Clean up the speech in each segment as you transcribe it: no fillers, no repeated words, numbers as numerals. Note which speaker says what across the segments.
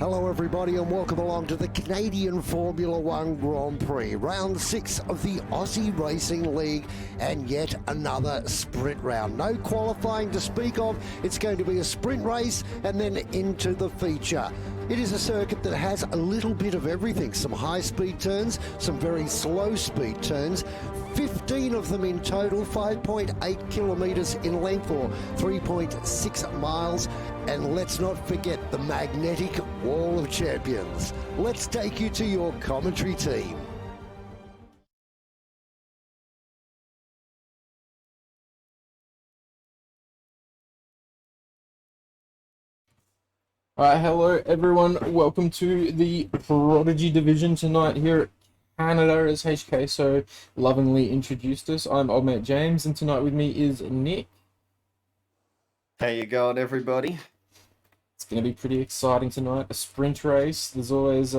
Speaker 1: Hello everybody and welcome along to the Canadian Formula One Grand Prix, round 6 of the Aussie Racing League, and yet another sprint round. No qualifying to speak of, it's going to be a sprint race and then into the feature. It is a circuit that has a little bit of everything, some high speed turns, some very slow speed turns, 15 of them in total, 5.8 kilometres in length or 3.6 miles. And let's not forget the magnetic wall of champions. Let's take you to your commentary team.
Speaker 2: Hello everyone, welcome to the Prodigy division tonight here at Canada, as HK so lovingly introduced us. I'm Old Mate James, and tonight with me is Nick.
Speaker 3: How you going, everybody?
Speaker 2: It's going to be pretty exciting tonight, a sprint race. There's always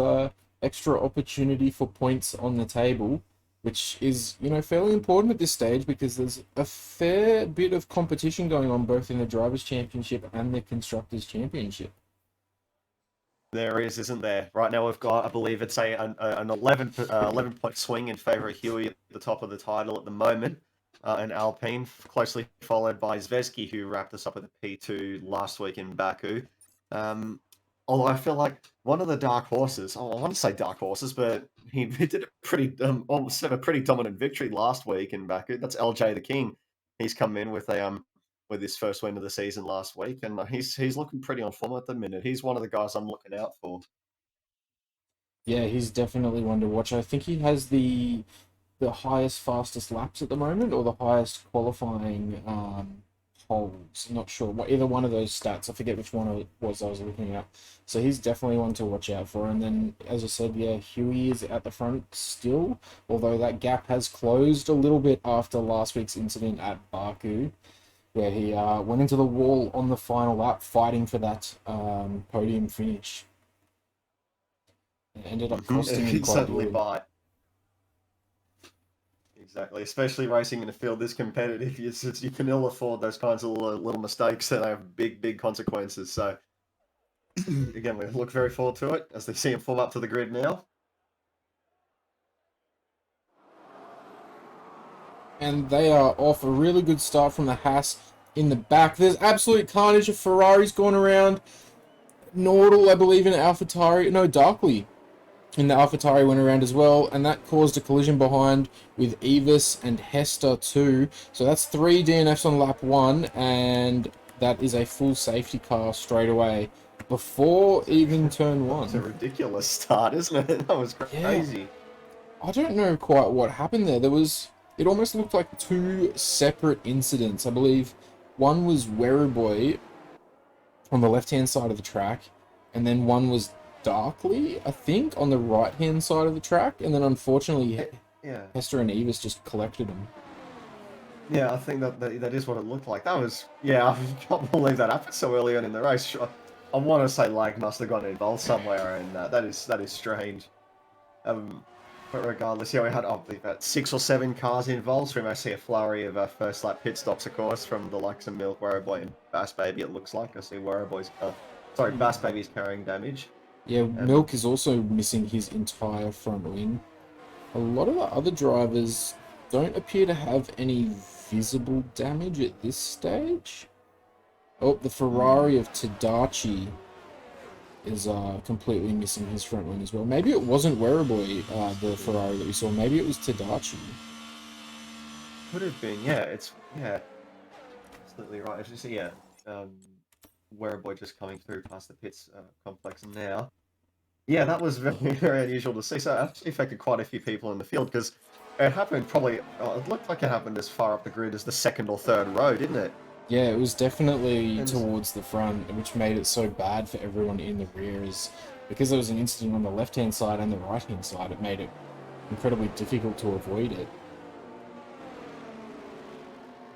Speaker 2: extra opportunity for points on the table, which is, fairly important at this stage because there's a fair bit of competition going on both in the Drivers' Championship and the Constructors' Championship.
Speaker 3: There is, isn't there? Right now we've got, I believe it's an 11-point swing in favour of Huey at the top of the title at the moment, and Alpine, closely followed by Zvezki, who wrapped us up with a P2 last week in Baku. Although I feel like one of the dark horses, I want to say dark horses, but he did a pretty, almost a pretty dominant victory last week in Baku. That's LJ the King. He's come in with with his first win of the season last week, and he's looking pretty on form at the minute. He's one of the guys I'm looking out for.
Speaker 2: Yeah, he's definitely one to watch. I think he has the highest fastest laps at the moment, or the highest qualifying holes. I'm not sure. Either one of those stats. I forget which one it was I was looking at. So he's definitely one to watch out for. And then, as I said, yeah, Huey is at the front still, although that gap has closed a little bit after last week's incident at Baku, where he went into the wall on the final lap fighting for that podium finish. It ended up costing him quite
Speaker 3: certainly bite. Exactly, especially racing in a field this competitive, you can ill afford those kinds of little mistakes that have big consequences. So, again, we look very forward to it as they see him form up to the grid now.
Speaker 2: And they are off a really good start from the Haas in the back. There's absolute carnage of Ferraris going around. Nordal, I believe, in AlphaTauri. No, Darkly in the AlphaTauri went around as well, and that caused a collision behind with Evis and Hester too. So that's 3 DNFs on lap 1, and that is a full safety car straight away before even turn 1.
Speaker 3: It's a ridiculous start, isn't it? That was crazy.
Speaker 2: Yeah. I don't know quite what happened there. It almost looked like 2 separate incidents. I believe one was Werribee on the left-hand side of the track, and then one was Darkly, I think, on the right-hand side of the track, and then unfortunately Hester and Evis just collected them.
Speaker 3: Yeah, I think that is what it looked like. That was, I can't believe that happened so early on in the race. I want to say lag must have gotten involved somewhere, and that is strange. But regardless, we had, I believe, about 6 or 7 cars involved, so we may see a flurry of first lap pit stops, of course, from the likes of Milk, Werribee, and Bass Baby, it looks like. I see Bass Baby's carrying damage.
Speaker 2: Yeah, Milk is also missing his entire front wing. A lot of the other drivers don't appear to have any visible damage at this stage. Oh, the Ferrari of Tadachi is completely missing his front wing as well. Maybe it wasn't Werribee, the Ferrari that we saw. Maybe it was Tadachi.
Speaker 3: Could have been, absolutely right. As you see, Werribee just coming through past the pits complex now. Yeah, that was very unusual to see. So it actually affected quite a few people in the field because it happened it looked like it happened as far up the grid as the 2nd or 3rd row, didn't it?
Speaker 2: Yeah, it was definitely towards the front, which made it so bad for everyone in the rear. Is because there was an incident on the left-hand side and the right-hand side, it made it incredibly difficult to avoid it.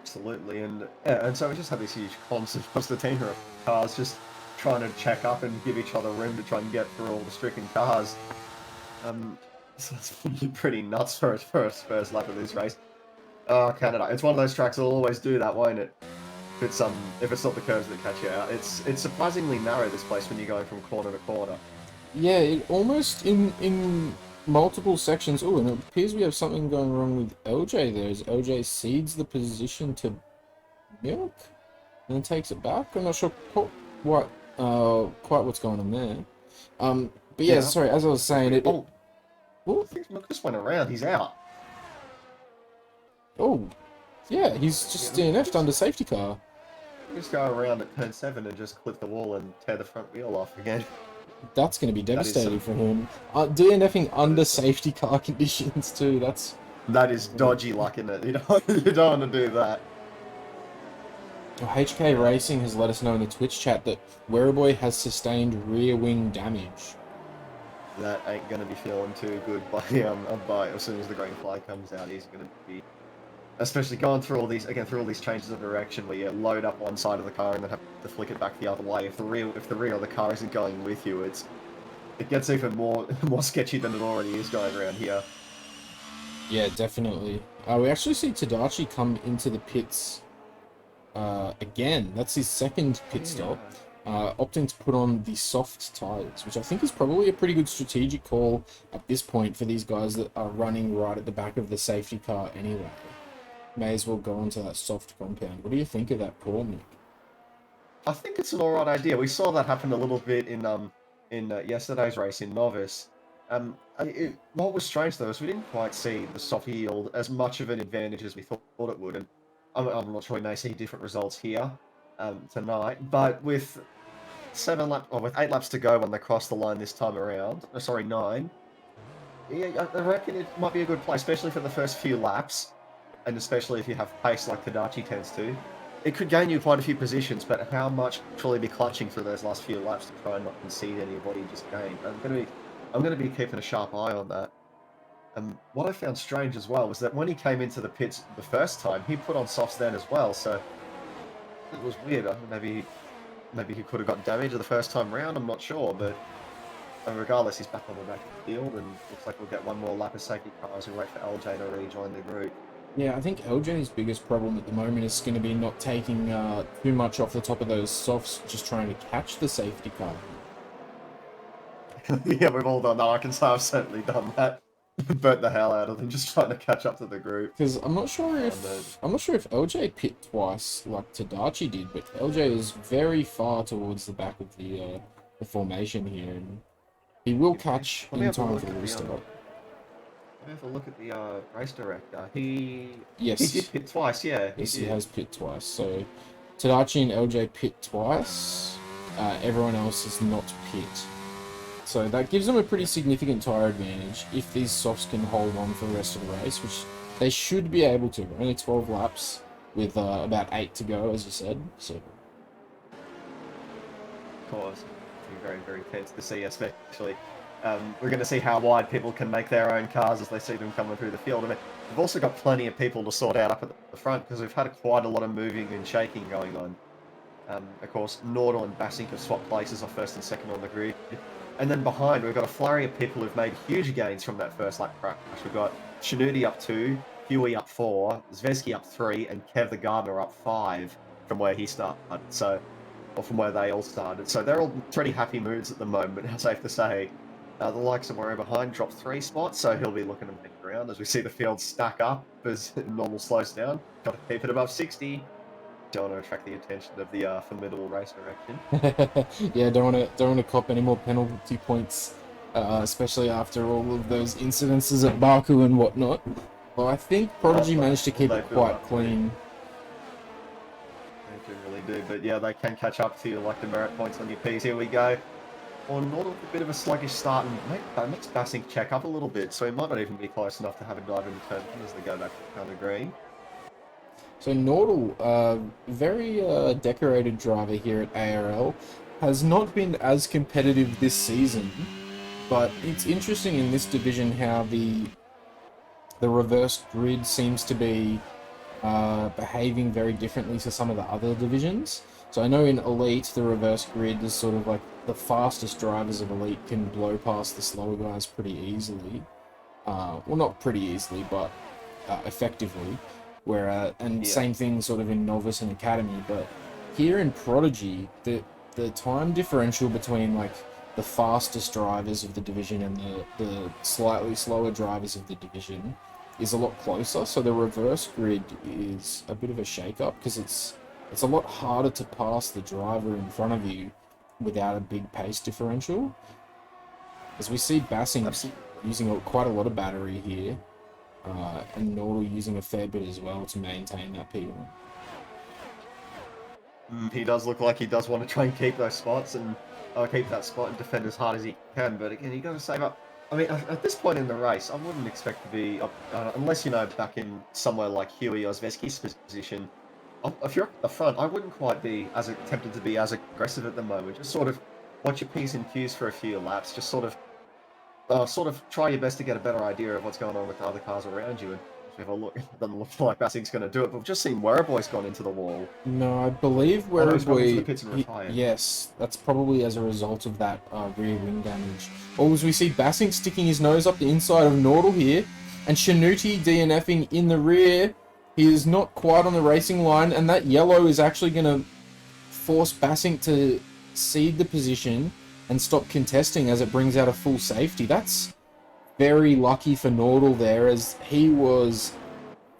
Speaker 3: Absolutely, and so we just had this huge concertina of cars just trying to check up and give each other room to try and get through all the stricken cars. So that's pretty nuts for its first lap of this race. Oh, Canada! It's one of those tracks that'll always do that, won't it? If it's not the curves that catch you out. It's surprisingly narrow, this place, when you're going from corner to corner.
Speaker 2: Yeah, it almost in multiple sections. Oh, and it appears we have something going wrong with LJ there. As LJ cedes the position to Milk and then takes it back. I'm not sure quite what's going on there. But yeah,
Speaker 3: Yeah.
Speaker 2: sorry. As I was saying,
Speaker 3: Oh,
Speaker 2: oh,
Speaker 3: I think Milk just went around. He's out.
Speaker 2: oh, yeah, he's just
Speaker 3: Yeah,
Speaker 2: DNF'd under safety car.
Speaker 3: just go around at turn 7 and just clip the wall and tear the front wheel off again.
Speaker 2: That's going to be
Speaker 3: That is
Speaker 2: devastating
Speaker 3: some,
Speaker 2: for him. DNFing under
Speaker 3: is some,
Speaker 2: safety car conditions too. That's
Speaker 3: that is dodgy luck, isn't it? You don't want to do that.
Speaker 2: HK Racing has let us know in the Twitch chat that Werribee has sustained rear wing damage.
Speaker 3: That ain't going to be feeling too good by as soon as the green flag comes out. He's going to be, especially going through all these changes of direction where you load up one side of the car and then have to flick it back the other way. If the rear of the car isn't going with you, it gets even more sketchy than it already is going around here.
Speaker 2: Yeah, definitely. We actually see Tadachi come into the pits again. That's his second pit stop. Opting to put on the soft tyres, which I think is probably a pretty good strategic call at this point for these guys that are running right at the back of the safety car anyway. May as well go onto that soft compound. What do you think of that call, Nick?
Speaker 3: I think it's an alright idea. We saw that happen a little bit in yesterday's race in Novice. What was strange though is we didn't quite see the soft yield as much of an advantage as we thought it would, and I'm not sure we may see different results here tonight. But with 8 laps to go when they cross the line this time around, sorry, 9. Yeah, I reckon it might be a good play, especially for the first few laps, and especially if you have pace like Tadachi tends to. It could gain you quite a few positions, but how much will he be clutching through those last few laps to try and not concede any of what he just gained? I'm gonna be keeping a sharp eye on that. And what I found strange as well was that when he came into the pits the first time, he put on softs then as well. So it was weird. Maybe he could have got damage the first time round. I'm not sure, but regardless, he's back on the back of the field, and looks like we'll get one more lap of safety cars and wait for LJ to rejoin the group.
Speaker 2: Yeah, I think LJ's biggest problem at the moment is going to be not taking too much off the top of those softs, just trying to catch the safety car.
Speaker 3: Yeah, we've all done that. I can say I've certainly done that. Burnt the hell out of them, just trying to catch up to the group.
Speaker 2: Because I'm not sure if LJ pit twice like Tadachi did, but LJ is very far towards the back of the formation here, and he will catch in time for the restart.
Speaker 3: Have a look at the race director. He
Speaker 2: Yes.
Speaker 3: He did pit twice, yeah.
Speaker 2: He has pit twice. So Tadachi and LJ pit twice. Everyone else is not pit. So that gives them a pretty significant tyre advantage if these softs can hold on for the rest of the race, which they should be able to. Only 12 laps with about 8 to go, as you said. So,
Speaker 3: of course, very, very tense to see, especially. We're going to see how wide people can make their own cars as they see them coming through the field. I mean, we've also got plenty of people to sort out up at the front because we've had quite a lot of moving and shaking going on. Of course, Nordal and Bassink have swapped places off first and second on the grid. And then behind, we've got a flurry of people who've made huge gains from that first lap crash. We've got Shinudi up 2, Huey up 4, Zvezki up 3, and Kev the Gardener up 5 from where he started. Or from where they all started. So they're all pretty happy moods at the moment, it's safe to say. The likes of where behind dropped 3 spots, so he'll be looking to make around as we see the field stack up as normal slows down. Got to keep it above 60. Don't want to attract the attention of the formidable race direction.
Speaker 2: Yeah, don't want to cop any more penalty points, especially after all of those incidences at Baku and whatnot. Well, I think Prodigy managed to keep it quite clean.
Speaker 3: They really do, but yeah, they can catch up to you like the merit points on your Ps. Here we go. Or not a bit of a sluggish start, and makes Bassink check up a little bit, so he might not even be close enough to have a dive in turn as they go back to the green.
Speaker 2: So Nordal, very decorated driver here at ARL, has not been as competitive this season, but it's interesting in this division how the reverse grid seems to be behaving very differently to some of the other divisions. So I know in Elite, the reverse grid is sort of like the fastest drivers of Elite can blow past the slower guys pretty easily. Well, not pretty easily, but effectively. Same thing sort of in Novice and Academy, but here in Prodigy, the time differential between like the fastest drivers of the division and the slightly slower drivers of the division is a lot closer. So the reverse grid is a bit of a shake-up because it's a lot harder to pass the driver in front of you without a big pace differential. As we see Bassing using quite a lot of battery here, and Nordal using a fair bit as well to maintain that P1.
Speaker 3: He does look like he does want to try and keep those spots and keep that spot and defend as hard as he can. But again, you got to save up. I mean, at this point in the race, I wouldn't expect to be, unless, you know, back in somewhere like Huey or Zvezki's position. If you're at the front, I wouldn't quite be as tempted to be as aggressive at the moment. Just sort of watch your P's and Q's for a few laps. Just sort of try your best to get a better idea of what's going on with the other cars around you. And if a look, it doesn't look like Bassing's going to do it. But we've just seen Werribboy's gone into the wall.
Speaker 2: No, I believe
Speaker 3: Werribboy.
Speaker 2: Yes, that's probably as a result of that rear wing damage. Or as we see Bassing sticking his nose up the inside of Nordal here, and Shanuti DNFing in the rear. He is not quite on the racing line, and that yellow is actually going to force Bassing to cede the position and stop contesting as it brings out a full safety. That's very lucky for Nordal there, as he was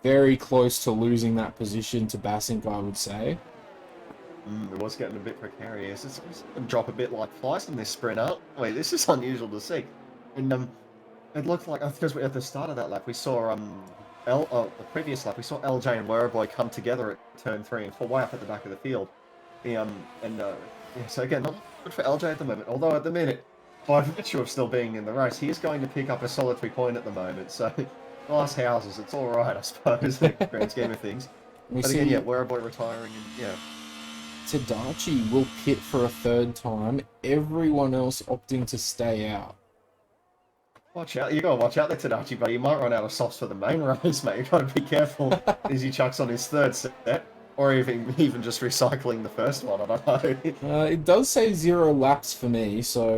Speaker 2: very close to losing that position to Bassing, I would say.
Speaker 3: It was getting a bit precarious. It's going to drop a bit like flies in this sprint, aren't we? This is unusual to see. And it looked like, because at the start of that lap, we saw the previous lap, we saw LJ and Werribboy come together at turn 3 and 4, way up at the back of the field. So again, not good for LJ at the moment. Although at the minute, by virtue of still being in the race, he is going to pick up a solitary point at the moment. So, glass houses, it's all right, I suppose, in the grand scheme of things. But again, yeah, Werribboy retiring, and yeah.
Speaker 2: Tadachi will pit for a third time. Everyone else opting to stay out.
Speaker 3: Watch out, you gotta watch out there, Tadachi, buddy. You might run out of softs for the main race, mate. You gotta be careful as he chucks on his third set. Or even just recycling the first one, I don't know.
Speaker 2: It does say 0 laps for me, so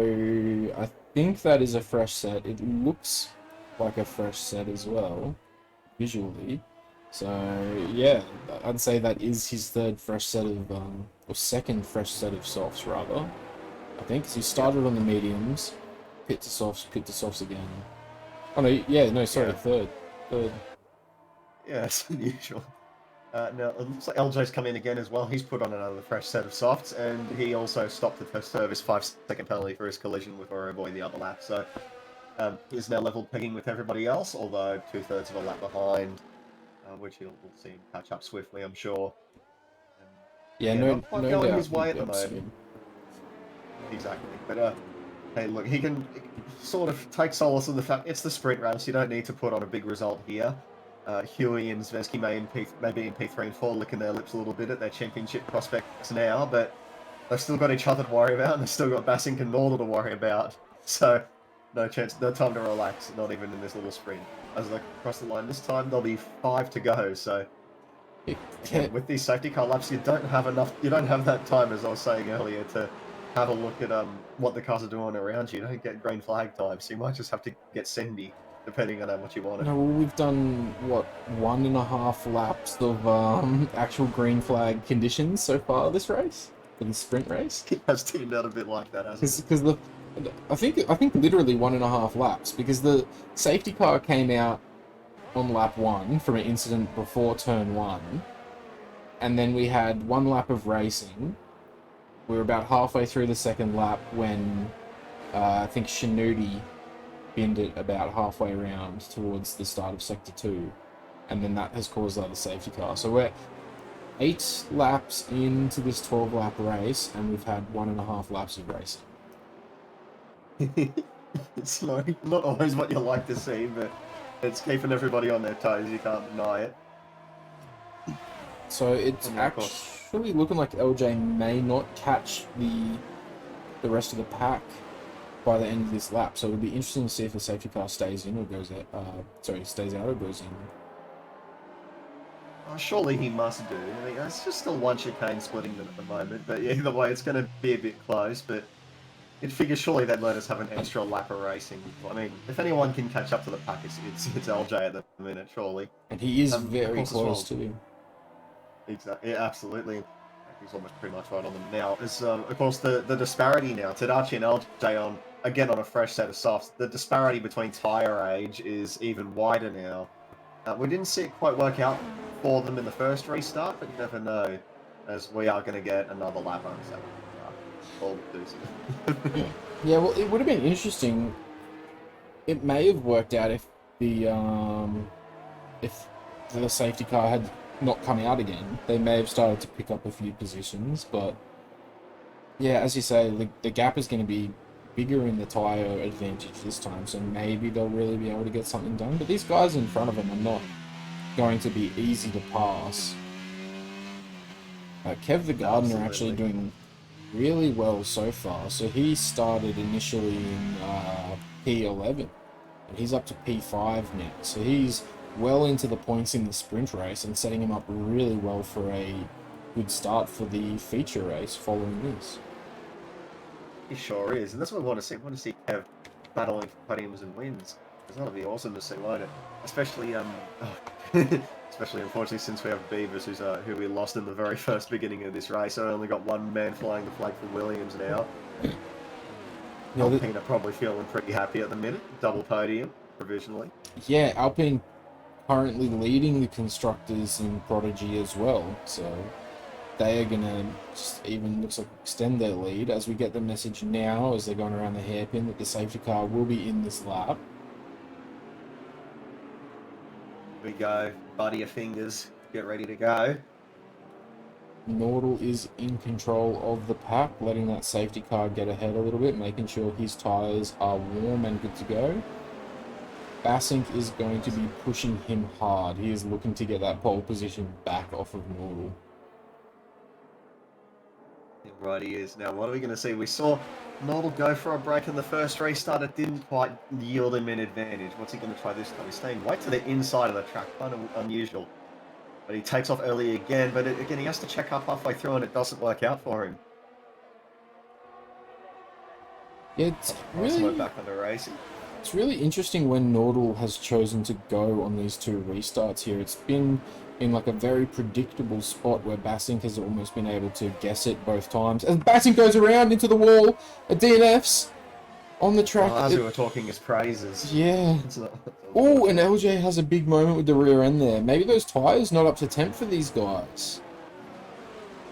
Speaker 2: I think that is a fresh set. It looks like a fresh set as well, visually. So, yeah, I'd say that is his third fresh set of, or second fresh set of softs, rather. I think, because he started on the mediums, pit to softs again. Oh, no, yeah, no, sorry, third.
Speaker 3: Yeah, it's unusual. Now, it looks like LJ's come in again as well. He's put on another fresh set of softs, and he also stopped to serve his 5-second penalty for his collision with Werribboy the other lap. So he's now level pegging with everybody else, although 2/3 of a lap behind, which we'll see him catch up swiftly, I'm sure.
Speaker 2: No
Speaker 3: going
Speaker 2: doubt.
Speaker 3: his way at the moment. Exactly. But hey, look, he can sort of take solace in the fact it's the sprint race. You don't need to put on a big result here. Huey and Zvezki may be in P3 and 4 licking their lips a little bit at their championship prospects now, but they've still got each other to worry about, and they've still got Bassing and Nordal to worry about. So, no time to relax, not even in this little sprint. As they cross the line this time, there'll be 5 to go, so... Again, with these safety car laps, you don't have that time, as I was saying earlier, to have a look at what the cars are doing around you. You don't get green flag time, so you might just have to get Sendy, depending on how much you want it.
Speaker 2: No, well, we've done, 1.5 laps of actual green flag conditions so far this race, for the sprint race.
Speaker 3: It has turned out a bit like that, hasn't it?
Speaker 2: Because I think literally 1.5 laps, because the safety car came out on lap 1 from an incident before turn 1, and then we had 1 lap of racing. We were about halfway through the second lap when I think Shanuti binned it about halfway around towards the start of sector 2, and then that has caused the other safety car. So we're 8 laps into this 12 lap race, and we've had 1.5 laps of racing.
Speaker 3: It's not always what you like to see, but it's keeping everybody on their toes, you can't deny it.
Speaker 2: So it's actually looking like LJ may not catch the rest of the pack by the end of this lap, so it'll be interesting to see if the safety car stays in or goes out. Stays out or goes in.
Speaker 3: Surely he must do. I mean, it's just still one chicane splitting them at the moment, but yeah, either way, it's going to be a bit close. But it figures surely they'd let us have an extra lap of racing. I mean, if anyone can catch up to the pack, it's LJ at the minute, surely.
Speaker 2: And he is very close to him.
Speaker 3: Exactly. Yeah, absolutely. he's almost pretty much right on them now. Is of course the disparity now. Tadachi and LJ on again on a fresh set of softs. The disparity between tyre age is even wider now. We didn't see it quite work out for them in the first restart, but you never know, as we are going to get another lap on the all deuces.
Speaker 2: Yeah, well, it would have been interesting. It may have worked out if the safety car had not come out again. They may have started to pick up a few positions, but yeah, as you say, the gap is going to be bigger in the tyre advantage this time, so maybe they'll really be able to get something done. But these guys in front of them are not going to be easy to pass. Kev the Gardener actually doing really well so far. So he started initially in P11, and he's up to P5 now. So he's well into the points in the sprint race and setting him up really well for a good start for the feature race following this.
Speaker 3: He sure is, and that's what we want to see. We want to see Kev battling for podiums and wins. Because that'll be awesome to see, won't it? Especially, especially unfortunately since we have Beavers, who we lost in the very first beginning of this race. So I only got one man flying the flag for Williams now.
Speaker 2: Yeah,
Speaker 3: Alpine are probably feeling pretty happy at the minute. Double podium, provisionally.
Speaker 2: Yeah, Alpine currently leading the constructors in Prodigy as well. So they are going to just even, looks like, extend their lead as we get the message now as they're going around the hairpin that the safety car will be in this lap.
Speaker 3: Here we go. Buddy your fingers. Get ready to go.
Speaker 2: Nordal is in control of the pack, letting that safety car get ahead a little bit, making sure his tyres are warm and good to go. Bassink is going to be pushing him hard. He is looking to get that pole position back off of Nordal.
Speaker 3: Right, he is. Now, what are we going to see? We saw Nordal go for a break in the first restart. It didn't quite yield him an advantage. What's he going to try this time? He's staying right to the inside of the track. Kind of unusual. But he takes off early again. But again, he has to check up halfway through and it doesn't work out for him.
Speaker 2: It's really
Speaker 3: back on the racing.
Speaker 2: It's really interesting when Nordal has chosen to go on these two restarts here. It's been in like a very predictable spot where Bassink has almost been able to guess it both times. As Bassink goes around into the wall, a DNFs on the track.
Speaker 3: As we were talking his praises.
Speaker 2: Yeah. Oh, and LJ has a big moment with the rear end there. Maybe those tyres not up to temp for these guys.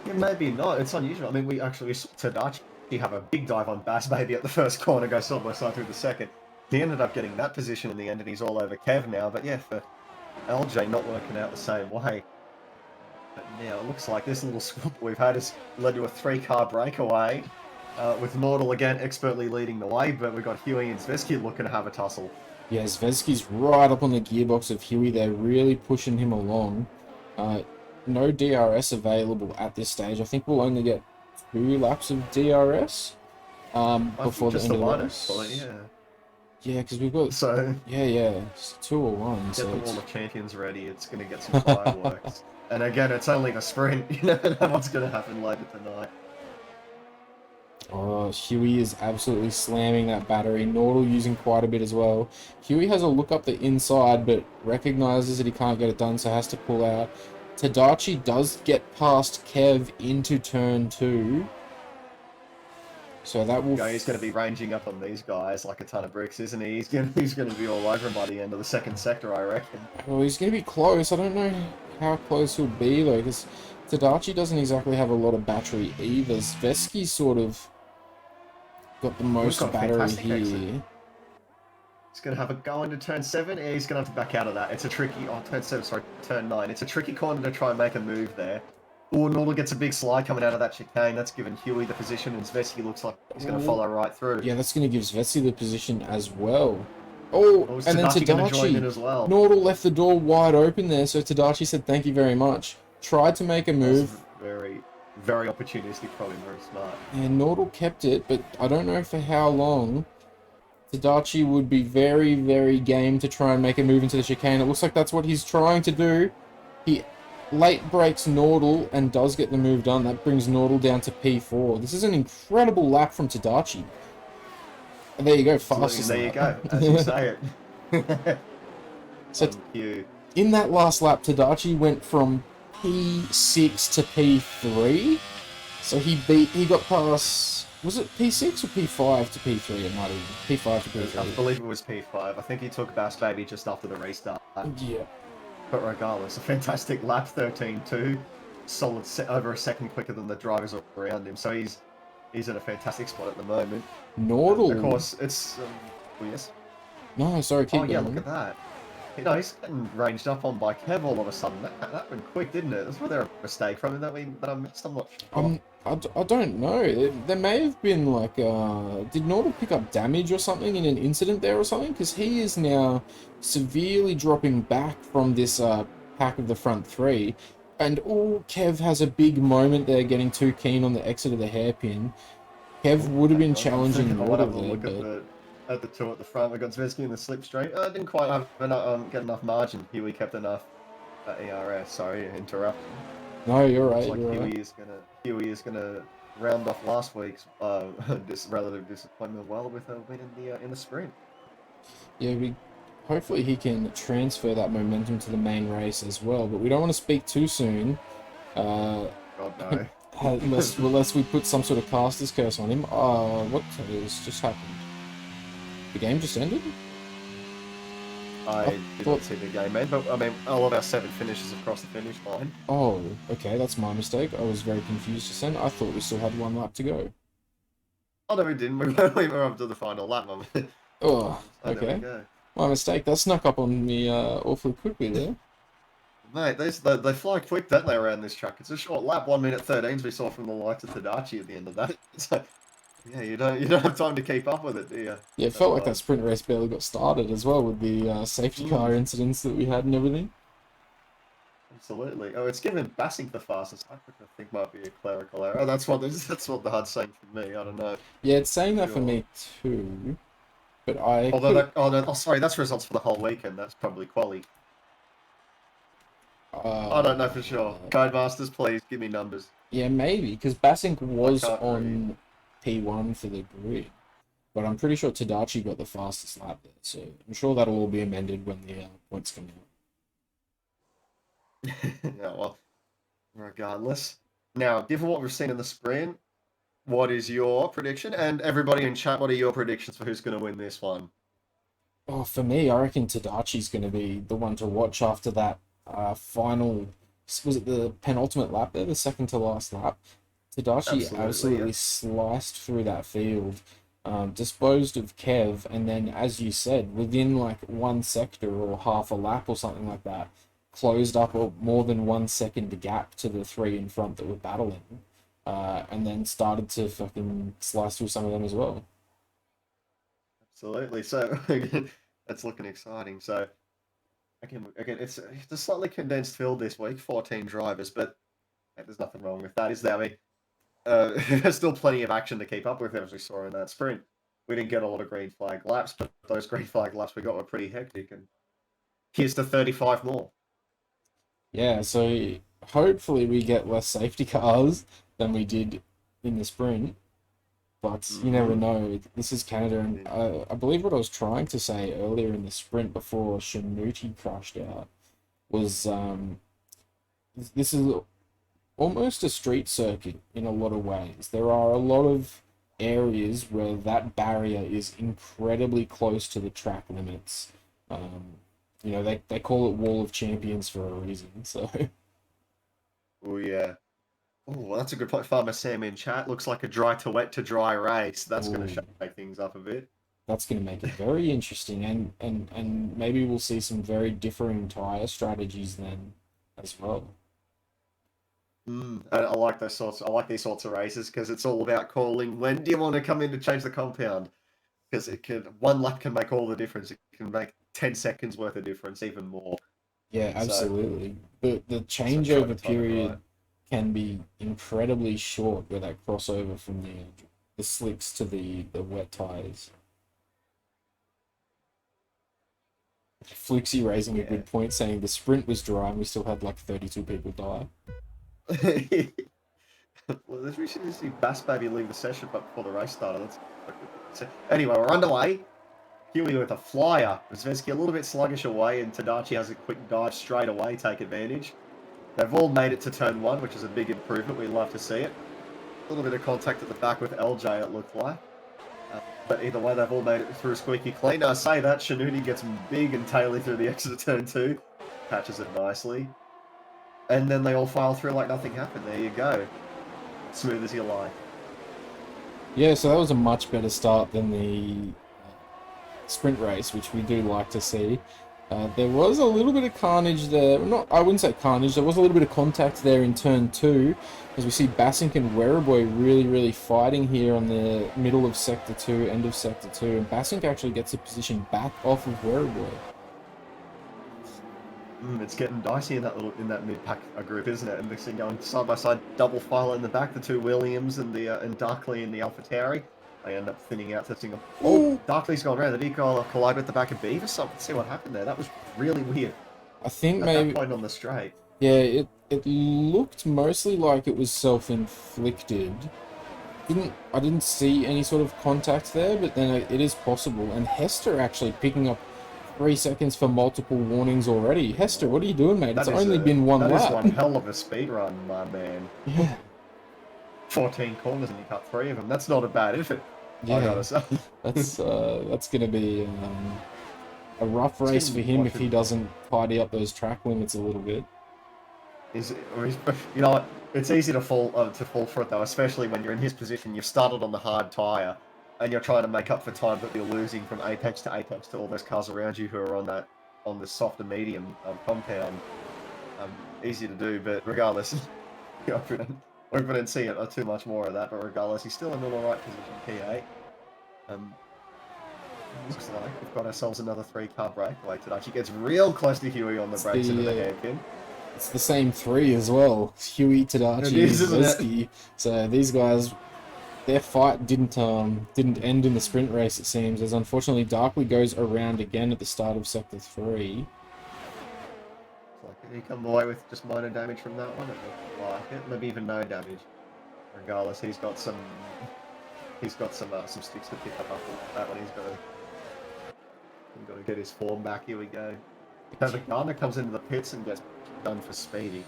Speaker 3: Yeah, maybe not. It's unusual. I mean, we saw Tadachi have a big dive on Bass maybe at the first corner, go side by side through the second. He ended up getting that position in the end, and he's all over Kev now. But yeah, for LJ not working out the same way. But now it looks like this little swoop we've had has led to a 3-car breakaway. With Nordal again expertly leading the way, but we've got Huey and Zvezky looking to have a tussle.
Speaker 2: Yeah, Zvezky's right up on the gearbox of Huey. They're really pushing him along. No DRS available at this stage. I think we'll only get 2 laps of DRS before the end of the race. Yeah, because we've got... it's 2 or 1.
Speaker 3: Get
Speaker 2: so
Speaker 3: the Wall of Champions ready. It's going to get some fireworks. And again, it's only the sprint. You never know what's going to happen later tonight.
Speaker 2: Oh, Huey is absolutely slamming that battery. Nordal using quite a bit as well. Huey has a look up the inside, but recognises that he can't get it done, so has to pull out. Tadachi does get past Kev into turn 2. So that will...
Speaker 3: He's going to be ranging up on these guys like a ton of bricks, isn't he? He's going to be all over him by the end of the second sector, I reckon.
Speaker 2: Well, he's going to be close. I don't know how close he'll be, though, because Tadachi doesn't exactly have a lot of battery either. Zvezky's sort of got the most battery here. Exit.
Speaker 3: He's going to have a go into turn 7. Yeah, he's going to have to back out of that. It's a tricky... Oh, turn 7, sorry, turn 9. It's a tricky corner to try and make a move there. Oh, Nordal gets a big slide coming out of that chicane. That's given Huey the position, and Zvezky looks like he's going to follow right through.
Speaker 2: Yeah, that's going to give Zvezky the position as well. Oh, and then Tadachi.
Speaker 3: As well.
Speaker 2: Nordal left the door wide open there, so Tadachi said thank you very much. Tried to make a move.
Speaker 3: Very, very opportunistic, probably very smart.
Speaker 2: And Nordal kept it, but I don't know for how long. Tadachi would be very, very game to try and make a move into the chicane. It looks like that's what he's trying to do. He late breaks Nordal and does get the move done. That brings Nordal down to P4. This is an incredible lap from Tadachi. And there you go, fastest
Speaker 3: There you go, as you say it.
Speaker 2: So in that last lap, Tadachi went from P6 to P3. So he got past, was it P6 or P5 to P3? It might have been P5 to
Speaker 3: I
Speaker 2: P3.
Speaker 3: believe it was P5. I think he took Bass Baby just after the restart.
Speaker 2: Yeah.
Speaker 3: But regardless, a fantastic lap, 13.2. Solid over a second quicker than the drivers around him. So he's in a fantastic spot at the moment.
Speaker 2: Nordal.
Speaker 3: Of course, it's... oh, yes?
Speaker 2: No, sorry, keep
Speaker 3: Oh, yeah,
Speaker 2: going.
Speaker 3: look at that. You know, he's getting ranged up on by Kev all of a sudden. That went quick, didn't it? Was there a mistake from him that I missed? I'm not sure.
Speaker 2: I don't know. There may have been like, did Nordal pick up damage or something in an incident there or something? Because he is now severely dropping back from this pack of the front three. And Kev has a big moment there getting too keen on the exit of the hairpin. Kev would have been challenging
Speaker 3: I want to have a
Speaker 2: Nordal there,
Speaker 3: look
Speaker 2: but...
Speaker 3: at the two at the front. We got Zvezki in the slipstream. Didn't quite have get enough margin. Huey kept enough ERS. Sorry, interruption.
Speaker 2: No, you're right.
Speaker 3: Looks like
Speaker 2: You're
Speaker 3: Huey is gonna round off last week's this relative disappointment well with a win in the sprint.
Speaker 2: Yeah, hopefully he can transfer that momentum to the main race as well. But we don't want to speak too soon.
Speaker 3: God no.
Speaker 2: Unless we put some sort of caster's curse on him. What has just happened? The game just ended?
Speaker 3: I did not see the game end, but I mean, all of our 7 finishes across the finish line.
Speaker 2: Oh, okay, that's my mistake. I was very confused just then. I thought we still had 1 lap to go.
Speaker 3: Oh no, we didn't. We were up to the final lap.
Speaker 2: Oh,
Speaker 3: There we
Speaker 2: okay.
Speaker 3: go.
Speaker 2: My mistake. That snuck up on me awfully quickly there.
Speaker 3: Mate, they fly quick, don't they, around this track? It's a short lap, 1 minute 13, as we saw from the likes of Tadachi at the end of that. So, yeah, you don't have time to keep up with it, do you?
Speaker 2: Yeah, it felt like that sprint race barely got started as well with the safety car incidents that we had and everything.
Speaker 3: Absolutely. Oh, it's given Bassink the fastest lap, which I think might be a clerical error. That's what the HUD's saying for me. I don't know.
Speaker 2: Yeah, it's saying that for me too. But I...
Speaker 3: Although, sorry, that's results for the whole weekend. That's probably quali. I don't know for sure. Codemasters, please give me numbers.
Speaker 2: Yeah, maybe, because Bassink was on P1 for the grid. But I'm pretty sure Tadachi got the fastest lap there, so I'm sure that'll all be amended when the points come out.
Speaker 3: Yeah, well, regardless. Now, given what we've seen in the sprint, what is your prediction? And everybody in chat, what are your predictions for who's going to win this one?
Speaker 2: Oh, for me, I reckon Tadachi's going to be the one to watch after that final... Was it the penultimate lap there? The second to last lap? Tadachi absolutely sliced through that field. Disposed of Kev, and then, as you said, within like 1 sector or half a lap or something like that, closed up a more than 1 second gap to the 3 in front that were battling, and then started to fucking slice through some of them as well.
Speaker 3: Absolutely. So that's looking exciting. So again, it's a slightly condensed field this week, 14 drivers, but there's nothing wrong with that, is there? I mean, there's still plenty of action to keep up with, as we saw in that sprint. We didn't get a lot of green flag laps, but those green flag laps we got were pretty hectic, and here's to 35 more.
Speaker 2: Yeah, so hopefully we get less safety cars than we did in the sprint, but you never know. This is Canada, and I believe what I was trying to say earlier in the sprint before Shanuti crashed out was this is almost a street circuit in a lot of ways. There are a lot of areas where that barrier is incredibly close to the track limits. You know, they call it Wall of Champions for a reason, so...
Speaker 3: Oh, yeah. Oh, that's a good point. Farmer Sam in chat. Looks like a dry to wet to dry race. That's going to shake things up a bit.
Speaker 2: That's going to make it very interesting, and maybe we'll see some very differing tyre strategies then as well.
Speaker 3: I like these sorts of races because it's all about calling when do you want to come in to change the compound, because one lap can make all the difference. It can make 10 seconds worth of difference, even more.
Speaker 2: Yeah, absolutely. But the changeover period can be incredibly short with that crossover from the slicks to the wet tyres. Fluxy raising a good point, saying the sprint was dry and we still had like 32 people die.
Speaker 3: Well, we should see Bass Baby leave the session, but before the race started. Anyway, we're underway. Huey with a flyer. Zvezki a little bit sluggish away, and Tadachi has a quick dive straight away, take advantage. They've all made it to turn 1, which is a big improvement. We love to see it. A little bit of contact at the back with LJ, it looked like. But either way, they've all made it through squeaky clean. I say that, Shanuni gets big and taily through the exit of turn 2. Catches it nicely. And then they all file through like nothing happened. There you go. Smooth as you like.
Speaker 2: Yeah, so that was a much better start than the sprint race, which we do like to see. There was a little bit of carnage there. I wouldn't say carnage. There was a little bit of contact there in turn 2, as we see Bassink and Werribee really fighting here on the middle of sector 2, end of sector 2, and Bassink actually gets a position back off of Werribee.
Speaker 3: It's getting dicey in that mid-pack group, isn't it? And this thing going side by side, double file in the back, the two Williams and Darkley and the AlphaTauri. They end up thinning out, testing them. Oh, Darkley's gone around. Did he collide with the back of Beaver? Let's see what happened there. That was really weird.
Speaker 2: I think
Speaker 3: at
Speaker 2: maybe
Speaker 3: that point on the straight.
Speaker 2: Yeah, it looked mostly like it was self-inflicted. I didn't see any sort of contact there, but then it is possible. And Hester actually picking up 3 seconds for multiple warnings already. Hester, what are you doing, mate? It's only been one lap.
Speaker 3: That is one hell of a speed run, my man.
Speaker 2: Yeah.
Speaker 3: 14 corners and you cut 3 of them. That's not a bad effort.
Speaker 2: Yeah,
Speaker 3: I gotta say.
Speaker 2: that's going to be a rough race for him if he doesn't tidy up those track limits a little bit.
Speaker 3: You know what? It's easy to fall for it though, especially when you're in his position. You've started on the hard tyre, and you're trying to make up for time that you're losing from apex to all those cars around you who are on the soft and medium compound. Easy to do, but regardless, we didn't see it too much more of that. But regardless, he's still in the right position, P8. Looks like we've got ourselves another 3-car breakaway today. She gets real close to Huey on the brakes into the hairpin.
Speaker 2: It's the same 3 as well. Huey, Tadachi, and Zveski. So these guys, their fight didn't end in the sprint race, it seems, as unfortunately Darkley goes around again at the start of sector 3.
Speaker 3: Did he come away with just minor damage from that one? It looked like it. Maybe even no damage. Regardless, he's got some sticks to pick up after that one. He's got to get his form back. Here we go. Because Gardner comes into the pits and gets done for speeding.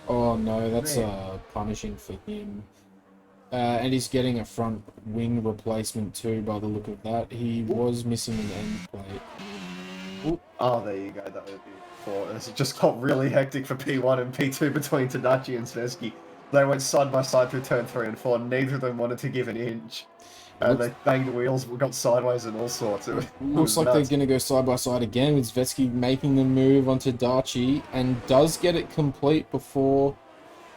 Speaker 2: Oh no, that's punishing for him. And he's getting a front wing replacement too, by the look of that. He was missing an end plate.
Speaker 3: Ooh. Oh, there you go. That would be 4. It just got really hectic for P1 and P2 between Tadachi and Zveski. They went side by side through turn 3 and 4. Neither of them wanted to give an inch. And they banged the wheels, got sideways and all sorts.
Speaker 2: Looks like they're going to go side by side again, with Zveski making the move onto Dachi, and does get it complete before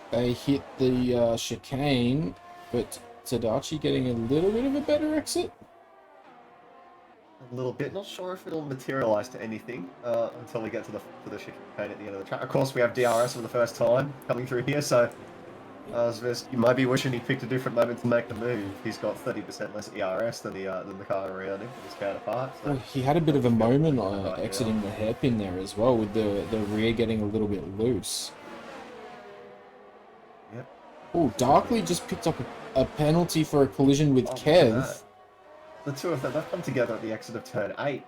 Speaker 2: they hit the chicane, but Tadachi getting a little bit of a better exit.
Speaker 3: A little bit. Not sure if it'll materialise to anything until we get to the chicane at the end of the track. Of course, we have DRS for the first time coming through here, so you might be wishing he picked a different moment to make the move. He's got 30% less ERS than the car around him, his counterpart. So.
Speaker 2: Well, he had a bit of a moment exiting the hairpin there as well, with the rear getting a little bit loose.
Speaker 3: Yep.
Speaker 2: Oh, Darkley just picked up a penalty for a collision with Kev.
Speaker 3: The two of them, they've come together at the exit of turn 8.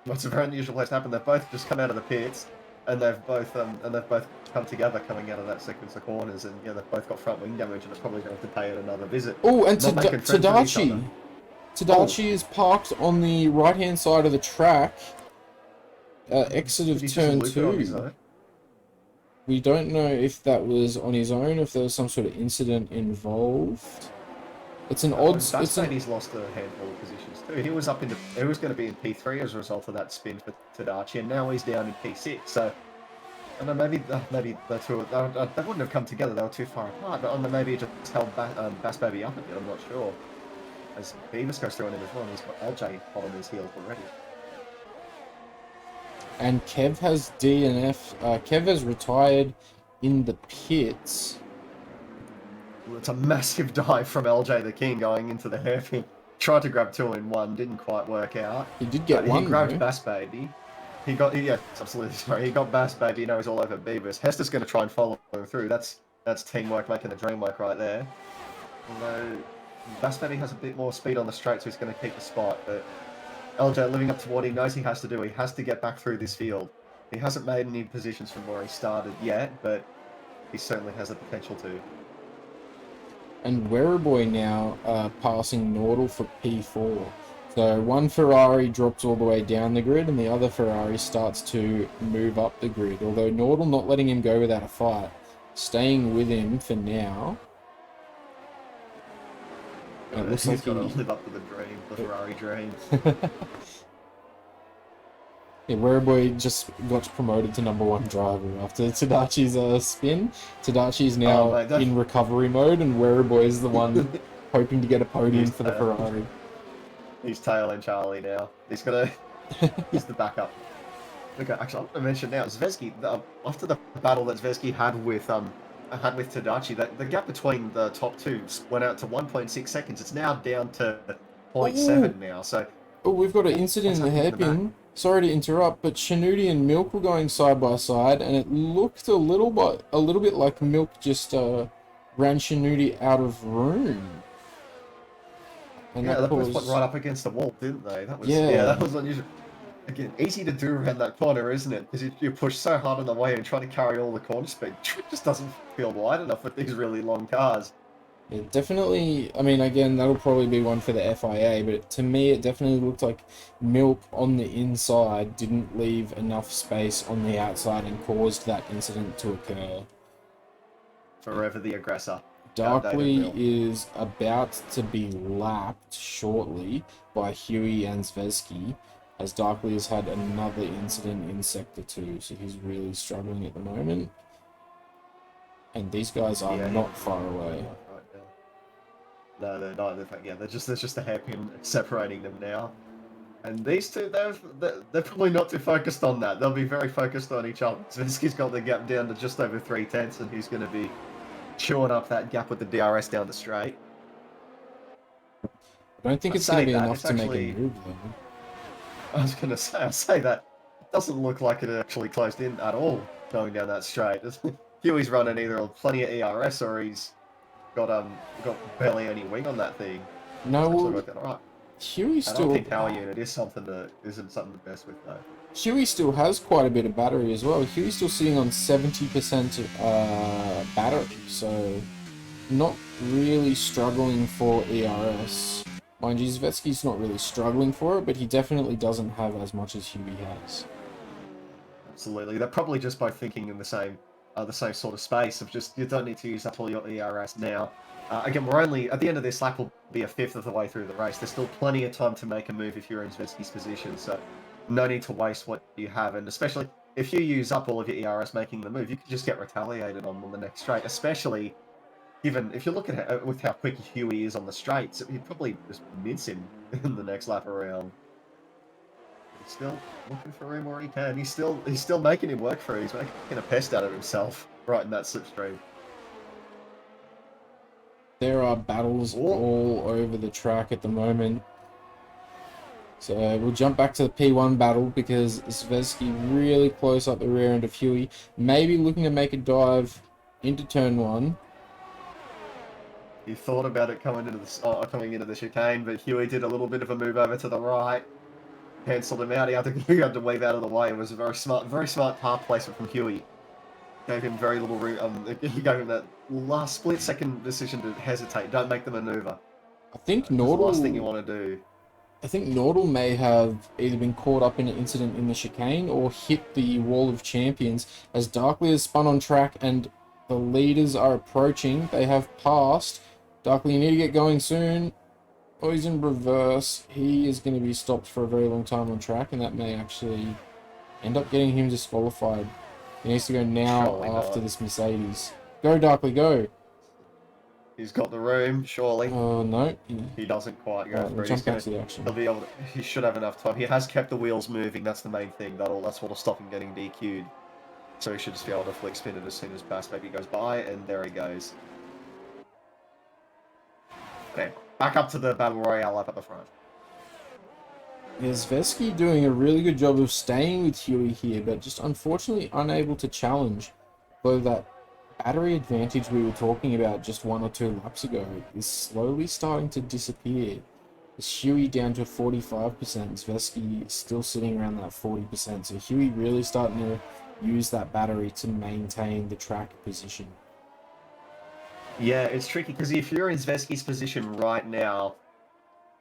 Speaker 3: That's a very unusual place to happen. They've both just come out of the pits, and they've both come together coming out of that sequence of corners, and yeah, they've both got front wing damage, and they're probably going to have to pay it another visit.
Speaker 2: Oh, and Tadachi is parked on the right-hand side of the track, exit of turn 2. We don't know if that was on his own, if there was some sort of incident involved. It's an odd.
Speaker 3: He's lost a handful of positions too. He was going to be in P3 as a result of that spin for Tadachi, and now he's down in P6. So, I don't know, maybe the two they wouldn't have come together. They were too far apart. But maybe he just held Bass Baby up a bit. I'm not sure. As Beavis goes through on him as well, and he's got LJ hot on his heels already.
Speaker 2: And Kev has DNF. Kev has retired in the pits.
Speaker 3: It's a massive dive from LJ the King going into the hairpin. Tried to grab 2 in 1, didn't quite work out.
Speaker 2: He did get one.
Speaker 3: He grabbed Bass Baby. Yeah, absolutely. Sorry, he got Bass Baby. You know, he's all over Beavers. Hester's going to try and follow him through. That's teamwork making the dream work right there. Although Bass Baby has a bit more speed on the straight, so he's going to keep the spot. But LJ living up to what he knows he has to do. He has to get back through this field. He hasn't made any positions from where he started yet, but he certainly has the potential to.
Speaker 2: and Werribee now passing Nordal for P4. So one Ferrari drops all the way down the grid and the other Ferrari starts to move up the grid. Although Nordal not letting him go without a fight, staying with him for now. It looks
Speaker 3: He's
Speaker 2: like
Speaker 3: got to live up to the dream, the Ferrari dream.
Speaker 2: Yeah, Werribee just got promoted to #1 driver after Tadachi's spin. Tadachi's now in recovery mode, and Werribee is the one hoping to get a podium for the Ferrari.
Speaker 3: He's tailing Charlie now. He's got to. He's the backup. Okay, actually, I want to mention now, Zvezki. After the battle that Zvezki had with Tadachi, that the gap between the top two went out to 1.6 seconds. It's now down to 0.7 now. So.
Speaker 2: Oh, we've got an incident in the hairpin. Sorry to interrupt, but Shinudi and Milk were going side by side, and it looked a little bit like Milk just ran Shinudi out of room.
Speaker 3: And yeah, that was put right up against the wall, didn't they? That was that was unusual. Again, easy to do around that corner, isn't it? Because you push so hard on the way and try to carry all the corner speed. It just doesn't feel wide enough with these really long cars.
Speaker 2: Yeah, definitely. I mean, again, that'll probably be one for the FIA, but to me, it definitely looked like Milk on the inside didn't leave enough space on the outside and caused that incident to occur.
Speaker 3: Forever the aggressor.
Speaker 2: Darkley is about to be lapped shortly by Huey and Zvezki, as Darkley has had another incident in Sector 2, so he's really struggling at the moment. And these guys are not far away.
Speaker 3: No, they're not. In fact, there's just a hairpin separating them now. And these two, they're probably not too focused on that. They'll be very focused on each other. Zvezki's got the gap down to just over 3/10, and he's going to be chewing up that gap with the DRS down the straight.
Speaker 2: I don't think it's going to be enough to make a move, though.
Speaker 3: I was going to say, I'll say that. It doesn't look like it actually closed in at all going down that straight. Huey's running either plenty of ERS or he's got barely any wing on that thing.
Speaker 2: No,
Speaker 3: right.
Speaker 2: Huey still.
Speaker 3: I think power unit is something to mess with though.
Speaker 2: Huey still has quite a bit of battery as well. Huey's still sitting on 70% battery, so not really struggling for ERS. Mind you, Zvezki's not really struggling for it, but he definitely doesn't have as much as Huey has.
Speaker 3: Absolutely, they're probably just both thinking in the same sort of space of just, you don't need to use up all your ERS now. Again, we're only, at the end of this lap, will be a fifth of the way through the race. There's still plenty of time to make a move if you're in Zvezki's position, so no need to waste what you have. And especially if you use up all of your ERS making the move, you can just get retaliated on the next straight, especially given, if you look at it with how quick Huey is on the straights, you'd probably just mince him in the next lap around. He's still looking for room where he can. He's still making him work for it. He's making a pest out of himself right in that slipstream.
Speaker 2: There are battles all over the track at the moment. So we'll jump back to the P1 battle because Zvezki really close up the rear end of Huey. Maybe looking to make a dive into turn 1.
Speaker 3: He thought about it coming into the chicane, but Huey did a little bit of a move over to the right. Cancelled him out. He had to wave out of the way. It was a very smart path placement from Huey. Gave him very little room. He gave him that last split-second decision to hesitate. Don't make the maneuver.
Speaker 2: I think
Speaker 3: Nordal. That's the last thing you want to do.
Speaker 2: I think Nordal may have either been caught up in an incident in the chicane or hit the wall of champions as Darkley has spun on track and the leaders are approaching. They have passed. Darkley, you need to get going soon. Oh, he's in reverse. He is going to be stopped for a very long time on track, and that may actually end up getting him disqualified. He needs to go now after this Mercedes. Go, Darkley, go.
Speaker 3: He's got the room, surely.
Speaker 2: Oh, no.
Speaker 3: He doesn't quite go for it.
Speaker 2: Jump back to the action.
Speaker 3: He should have enough time. He has kept the wheels moving. That's the main thing. That's what'll stop him getting DQ'd. So he should just be able to flick spin it as soon as Bass Baby goes by, and there he goes. Okay, back up to the Battle Royale up at the front.
Speaker 2: Zvezki doing a really good job of staying with Huey here, but just unfortunately unable to challenge. Though that battery advantage we were talking about just 1 or 2 laps ago is slowly starting to disappear. It's Huey down to 45%, Zvezki still sitting around that 40%, so Huey really starting to use that battery to maintain the track position.
Speaker 3: Yeah, it's tricky because if you're in Zvezki's position right now,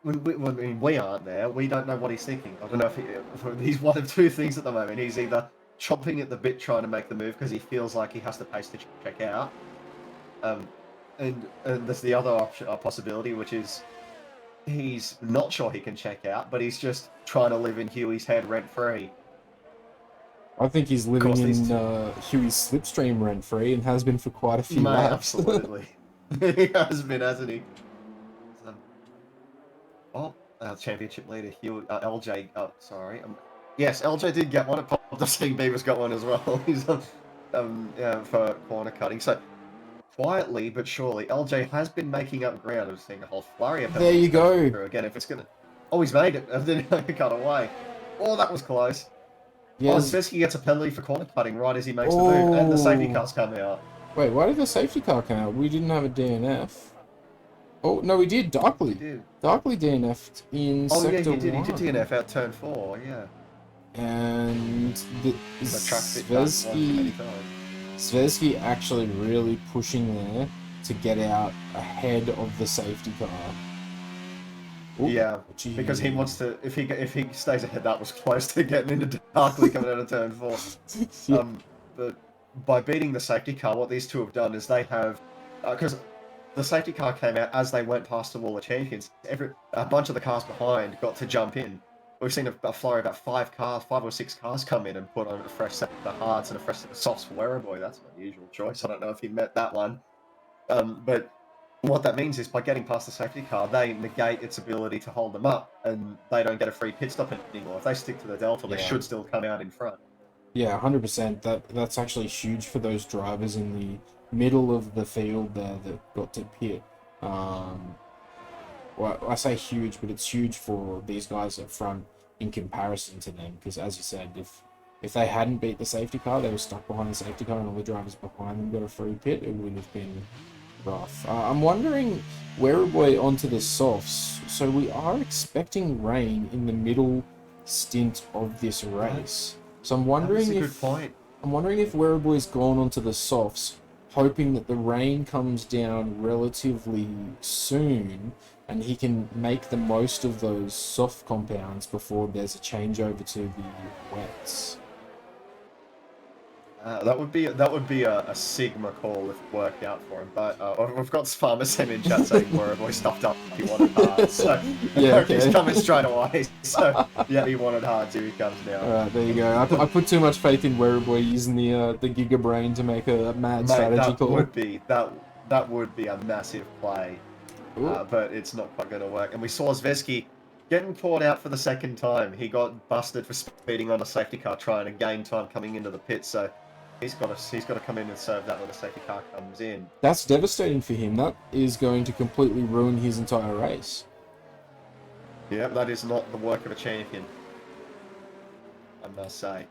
Speaker 3: I mean, we aren't there. We don't know what he's thinking. I don't know if he's one of two things at the moment. He's either chomping at the bit trying to make the move because he feels like he has the pace to check out, um, and there's the other option, possibility, which is he's not sure he can check out, but he's just trying to live in Huey's head rent free.
Speaker 2: I think he's living in Huey's slipstream rent-free and has been for quite a few laps.
Speaker 3: Absolutely. He has been, hasn't he? Our championship leader, Huey, LJ, sorry. Yes, LJ did get one. It popped up saying Beaver's got one as well. He's for corner cutting. So, quietly but surely, LJ has been making up ground. I'm seeing a whole flurry of
Speaker 2: There you go.
Speaker 3: again, if it's going to... Oh, he's made it. And then he cut away. Oh, that was close.
Speaker 2: Yes.
Speaker 3: Oh, Zvezki gets a penalty for corner cutting right as he makes the move, and the safety car's come out.
Speaker 2: Wait, why did the safety car come out? We didn't have a DNF. Oh, no, we did. Darkly. Darkly DNF'd in sector 1.
Speaker 3: He did DNF out turn 4, yeah.
Speaker 2: And the Zvezki actually really pushing there to get out ahead of the safety car. Ooh,
Speaker 3: yeah, because he wants to. If he stays ahead, that was close to getting into Darkly coming out of turn 4.
Speaker 2: Yeah.
Speaker 3: But by beating the safety car, what these two have done is they have, because the safety car came out as they went past the wall of champions. A bunch of the cars behind got to jump in. We've seen a flurry about 5 or 6 cars come in and put on a fresh set of hards and a fresh set of softs for Werribee. That's an unusual choice. I don't know if he met that one, but. What that means is by getting past the safety car, they negate its ability to hold them up, and they don't get a free pit stop anymore. If they stick to the delta, they should still come out in front.
Speaker 2: Yeah, 100%. That's actually huge for those drivers in the middle of the field there that got to pit. Well, I say huge, but it's huge for these guys up front in comparison to them, because as you said, if they hadn't beat the safety car, they were stuck behind the safety car, and all the drivers behind them got a free pit, it would have been rough. I'm wondering Werribee onto the softs. So we are expecting rain in the middle stint of this race. So I'm wondering if Werribee's gone onto the softs, hoping that the rain comes down relatively soon and he can make the most of those soft compounds before there's a changeover to the wets.
Speaker 3: That would be a Sigma call if it worked out for him. But we've got Farmer Sim in chat saying Werribee stuffed up. He wanted hard, so
Speaker 2: yeah, okay.
Speaker 3: He's coming straight away. So yeah, he wanted hard. Here he comes now.
Speaker 2: All right, there you go. I put too much faith in Werribee using the Giga Brain to make a mad strategy call.
Speaker 3: That would be a massive play, but it's not quite going to work. And we saw Zvezki getting caught out for the second time. He got busted for speeding on a safety car trying to gain time coming into the pit. So. He's got to come in and serve that when the safety car comes in.
Speaker 2: That's devastating for him. That is going to completely ruin his entire race.
Speaker 3: Yeah, that is not the work of a champion, I must say.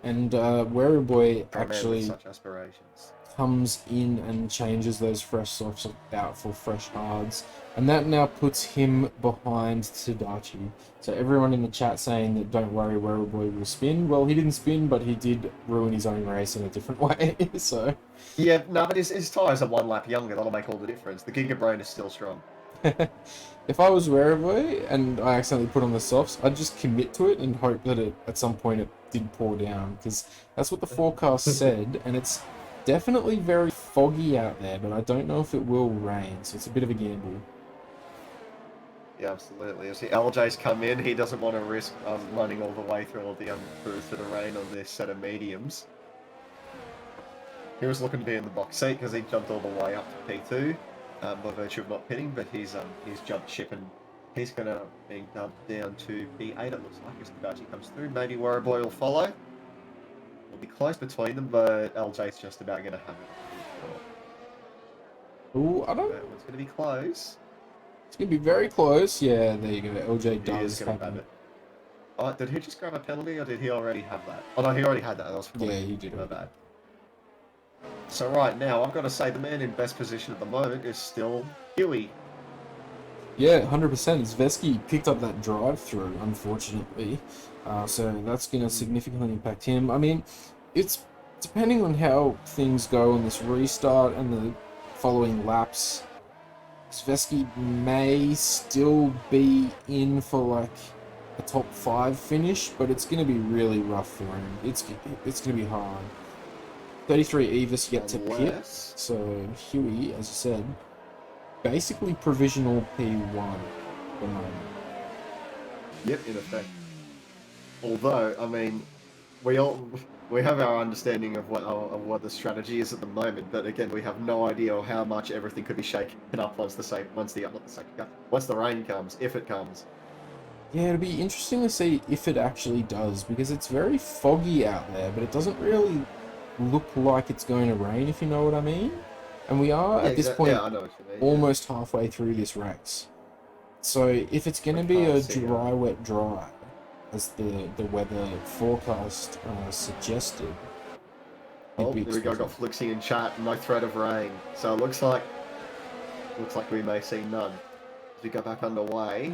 Speaker 2: And Werribee actually
Speaker 3: such aspirations.
Speaker 2: Comes in and changes those fresh softs out for fresh hards, and that now puts him behind Tadachi. So everyone in the chat saying that don't worry, Werribee will spin. Well, he didn't spin, but he did ruin his own race in a different way. So
Speaker 3: yeah, no, but his tyres are 1 lap younger. That'll make all the difference. The Giga Brain is still strong.
Speaker 2: If I was Werribee and I accidentally put on the softs, I'd just commit to it and hope that at some point it did pour down, because that's what the forecast said, and it's definitely very foggy out there, but I don't know if it will rain, so it's a bit of a gamble.
Speaker 3: Yeah, absolutely. You see, LJ's come in. He doesn't want to risk running all the way through all the through the rain on this set of mediums. He was looking to be in the box seat because he jumped all the way up to P2 by virtue of not pitting, but he's jumped ship and he's going to be dumped down to P8. It looks like as Tadachi comes through. Maybe Werribee will follow. It'll be close between them, but LJ's just about going to have it.
Speaker 2: Ooh, I don't...
Speaker 3: That one's going to be close.
Speaker 2: It's going to be very close. Yeah, there you go. LJ does have
Speaker 3: it. Oh, did he just grab a penalty, or did he already have that? Oh, no, he already had that. That was
Speaker 2: yeah, he did.
Speaker 3: Bad. So right now, I've got to say the man in best position at the moment is still Huey.
Speaker 2: Yeah, 100%. Zvezki picked up that drive-through, unfortunately. So that's going to significantly impact him. I mean, it's depending on how things go on this restart and the following laps. Svesky may still be in for like a top 5 finish, but it's going to be really rough for him. It's going to be hard. 33 Evis yet to pit, so Huey, as I said, basically provisional P1 at the moment.
Speaker 3: Yep, in effect. Although, I mean, we have our understanding of what the strategy is at the moment, but again, we have no idea how much everything could be shaken up once the rain comes, if it comes.
Speaker 2: Yeah, it'll be interesting to see if it actually does, because it's very foggy out there, but it doesn't really look like it's going to rain, if you know what I mean. And we are at this point
Speaker 3: I know what you mean,
Speaker 2: almost halfway through this race. So if it's going to be a dry, wet, dry, as the weather forecast suggested.
Speaker 3: Oh, there we go. Got Flixie in chat. No threat of rain. So it looks like we may see none as we go back underway.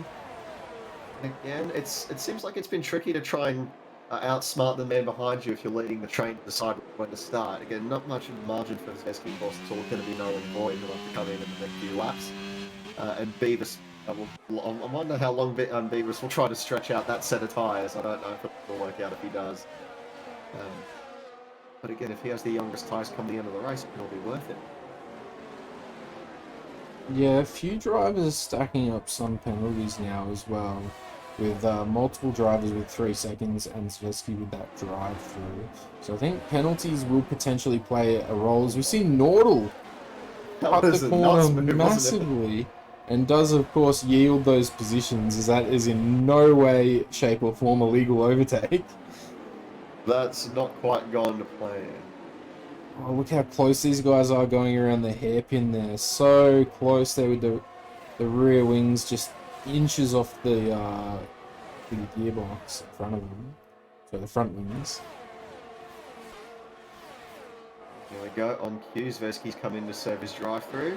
Speaker 3: Again, it seems like it's been tricky to try and outsmart the man behind you if you're leading the train to decide when to start. Again, not much of a margin for Zesky. Of course, it's all going to be null and void. He'll have to come in the next few laps. And Beavis, I wonder how long Beavis will try to stretch out that set of tyres. I don't know if it will work out if he does. But again, if he has the youngest tyres come the end of the race, it'll be worth it.
Speaker 2: Yeah, a few drivers stacking up some penalties now as well, with multiple drivers with 3 seconds and Svesky with that drive through. So I think penalties will potentially play a role, as we've seen Nordal cut the corner massively, and does of course yield those positions, as that is in no way, shape or form a legal overtake.
Speaker 3: That's not quite gone to plan.
Speaker 2: Oh, look how close these guys are going around the hairpin there. So close there with the rear wings just inches off the gearbox in front of them. So the front wings.
Speaker 3: Here we go, on cue, Zvesky's come in to serve his drive-through.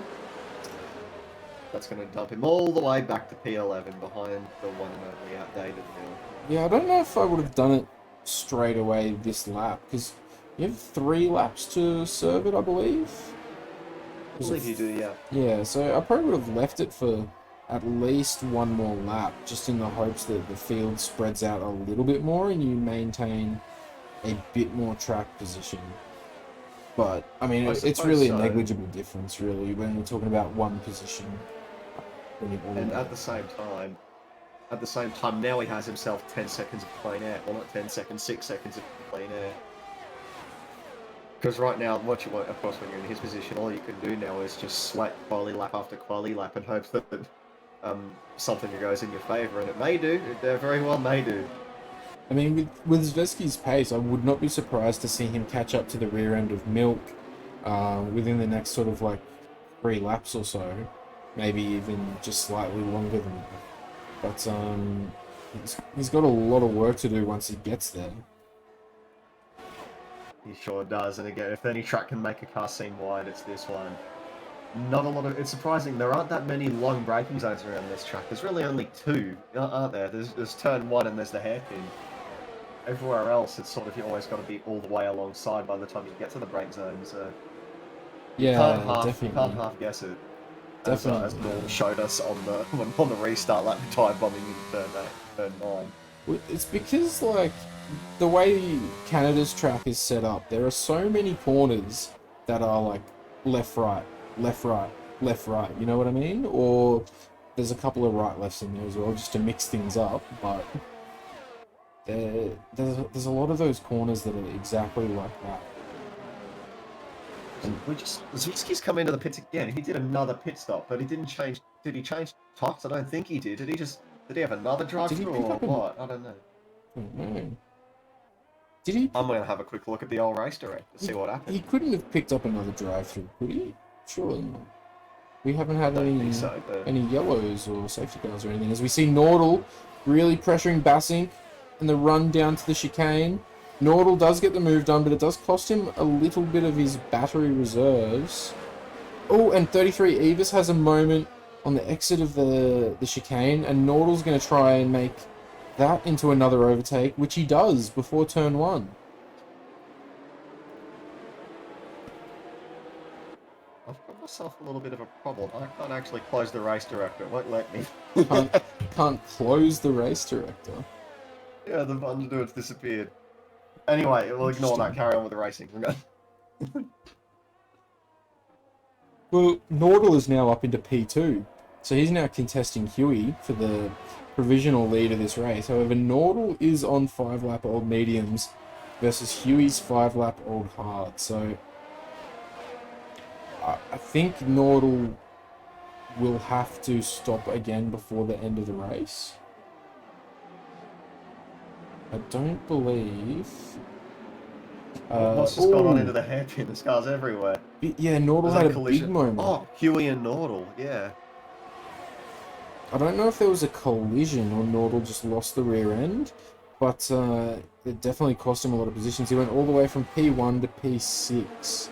Speaker 3: That's going to dump him all the way back to P11 behind the one and only outdated Mill.
Speaker 2: Yeah, I don't know if I would have done it straight away this lap, because you have 3 laps to serve it, I believe.
Speaker 3: I believe you do, yeah.
Speaker 2: Yeah, so I probably would have left it for at least one more lap, just in the hopes that the field spreads out a little bit more and you maintain a bit more track position. But, I mean, it's really a negligible difference, really, when we're talking about one position.
Speaker 3: And at the same time, now he has himself 10 seconds of clean air. Well, not 10 seconds, 6 seconds of clean air. Because right now, of course, when you're in his position, all you can do now is just sweat quali lap after quali lap and hope that something goes in your favour, and it may do. It very well may do.
Speaker 2: I mean, with Zvesky's pace, I would not be surprised to see him catch up to the rear end of Milk within the next sort of like 3 laps or so, maybe even just slightly longer than that. But he's got a lot of work to do once he gets there.
Speaker 3: He sure does, and again, if any track can make a car seem wide, it's this one. Not a lot of... It's surprising, there aren't that many long braking zones around this track. There's really only 2, aren't there? There's turn 1 and there's the hairpin. Everywhere else, it's sort of, you always got to be all the way alongside by the time you get to the brake zone, so...
Speaker 2: Yeah,
Speaker 3: you can't half guess it. Definitely. As Norm showed us on the restart lap, dive bombing in turn 9.
Speaker 2: It's because, like, the way Canada's track is set up, there are so many corners that are like left, right, left, right, left, right, you know what I mean? Or there's a couple of right lefts in there as well, just to mix things up, but there's a lot of those corners that are exactly like that.
Speaker 3: Zvitsky's come into the pits again. He did another pit stop, but he didn't change. Did he change tyres? I don't think he did. Did he have another drive-through or what? I don't know.
Speaker 2: Did he?
Speaker 3: I'm going to have a quick look at the old race director to see what happened.
Speaker 2: He couldn't have picked up another drive-through, could he? Surely not. We haven't had any yellows or safety cars or anything. As we see Nordal really pressuring Bassink and the run down to the chicane. Nordal does get the move done, but it does cost him a little bit of his battery reserves. Oh, and 33 Evis has a moment on the exit of the chicane, and Nordal's going to try and make that into another overtake, which he does before turn 1.
Speaker 3: myself a little bit of a problem. I can't actually close the race director. It won't let me.
Speaker 2: Can't close the race director.
Speaker 3: Yeah, the button to do it's disappeared. Anyway, we'll ignore that. Carry on with the racing. We're good.
Speaker 2: Well, Nordal is now up into P2, so he's now contesting Huey for the provisional lead of this race. However, Nordal is on 5-lap old mediums versus Huey's 5-lap old hard, so I think Nordal will have to stop again before the end of the race. I don't believe...
Speaker 3: What's just gone on into the hairpin? There's cars everywhere.
Speaker 2: Yeah, Nordal
Speaker 3: Was
Speaker 2: had
Speaker 3: that
Speaker 2: a
Speaker 3: collision?
Speaker 2: big moment.
Speaker 3: Oh, Huey and Nordal, yeah.
Speaker 2: I don't know if there was a collision or Nordal just lost the rear end, but it definitely cost him a lot of positions. He went all the way from P1 to P6.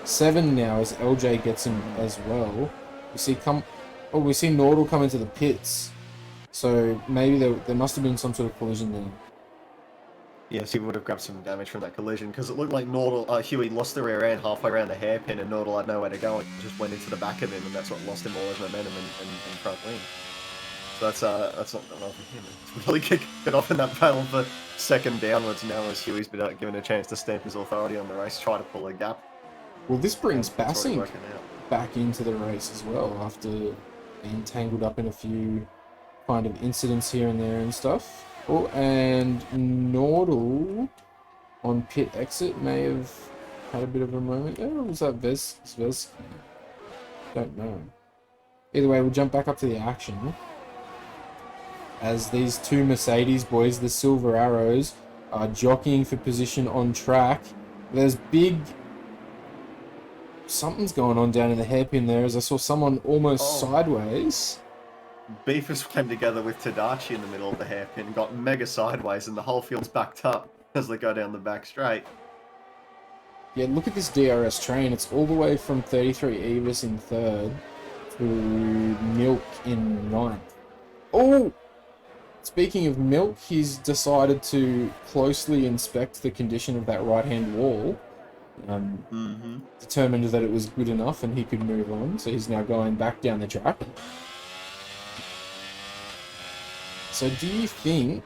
Speaker 2: 7 now as LJ gets him as well. We see Nordal come into the pits. So maybe there must have been some sort of collision there.
Speaker 3: Yes, he would have grabbed some damage from that collision because it looked like Huey lost the rear end halfway around the hairpin and Nordal had nowhere to go and just went into the back of him and that's what lost him all his momentum and front wing. So that's not good enough for him. It's really kicked it off in that battle for second downwards now as Huey's been given a chance to stamp his authority on the race, try to pull a gap.
Speaker 2: Well, this brings
Speaker 3: It's already
Speaker 2: Bassink
Speaker 3: working out.
Speaker 2: back into the race as well after being tangled up in a few kind of incidents here and there and stuff. Oh, and Nordal on pit exit may have had a bit of a moment there, or was that Vesky? Don't know. Either way, we'll jump back up to the action. As these two Mercedes boys, the Silver Arrows, are jockeying for position on track. There's big... Something's going on down in the hairpin there, as I saw someone almost sideways.
Speaker 3: Beefers came together with Tadachi in the middle of the hairpin, got mega sideways, and the whole field's backed up as they go down the back straight.
Speaker 2: Yeah, look at this DRS train. It's all the way from 33 Evis in 3rd to Milk in 9th. Oh! Speaking of Milk, he's decided to closely inspect the condition of that right-hand wall. Determined that it was good enough and he could move on, so he's now going back down the track. So do you think,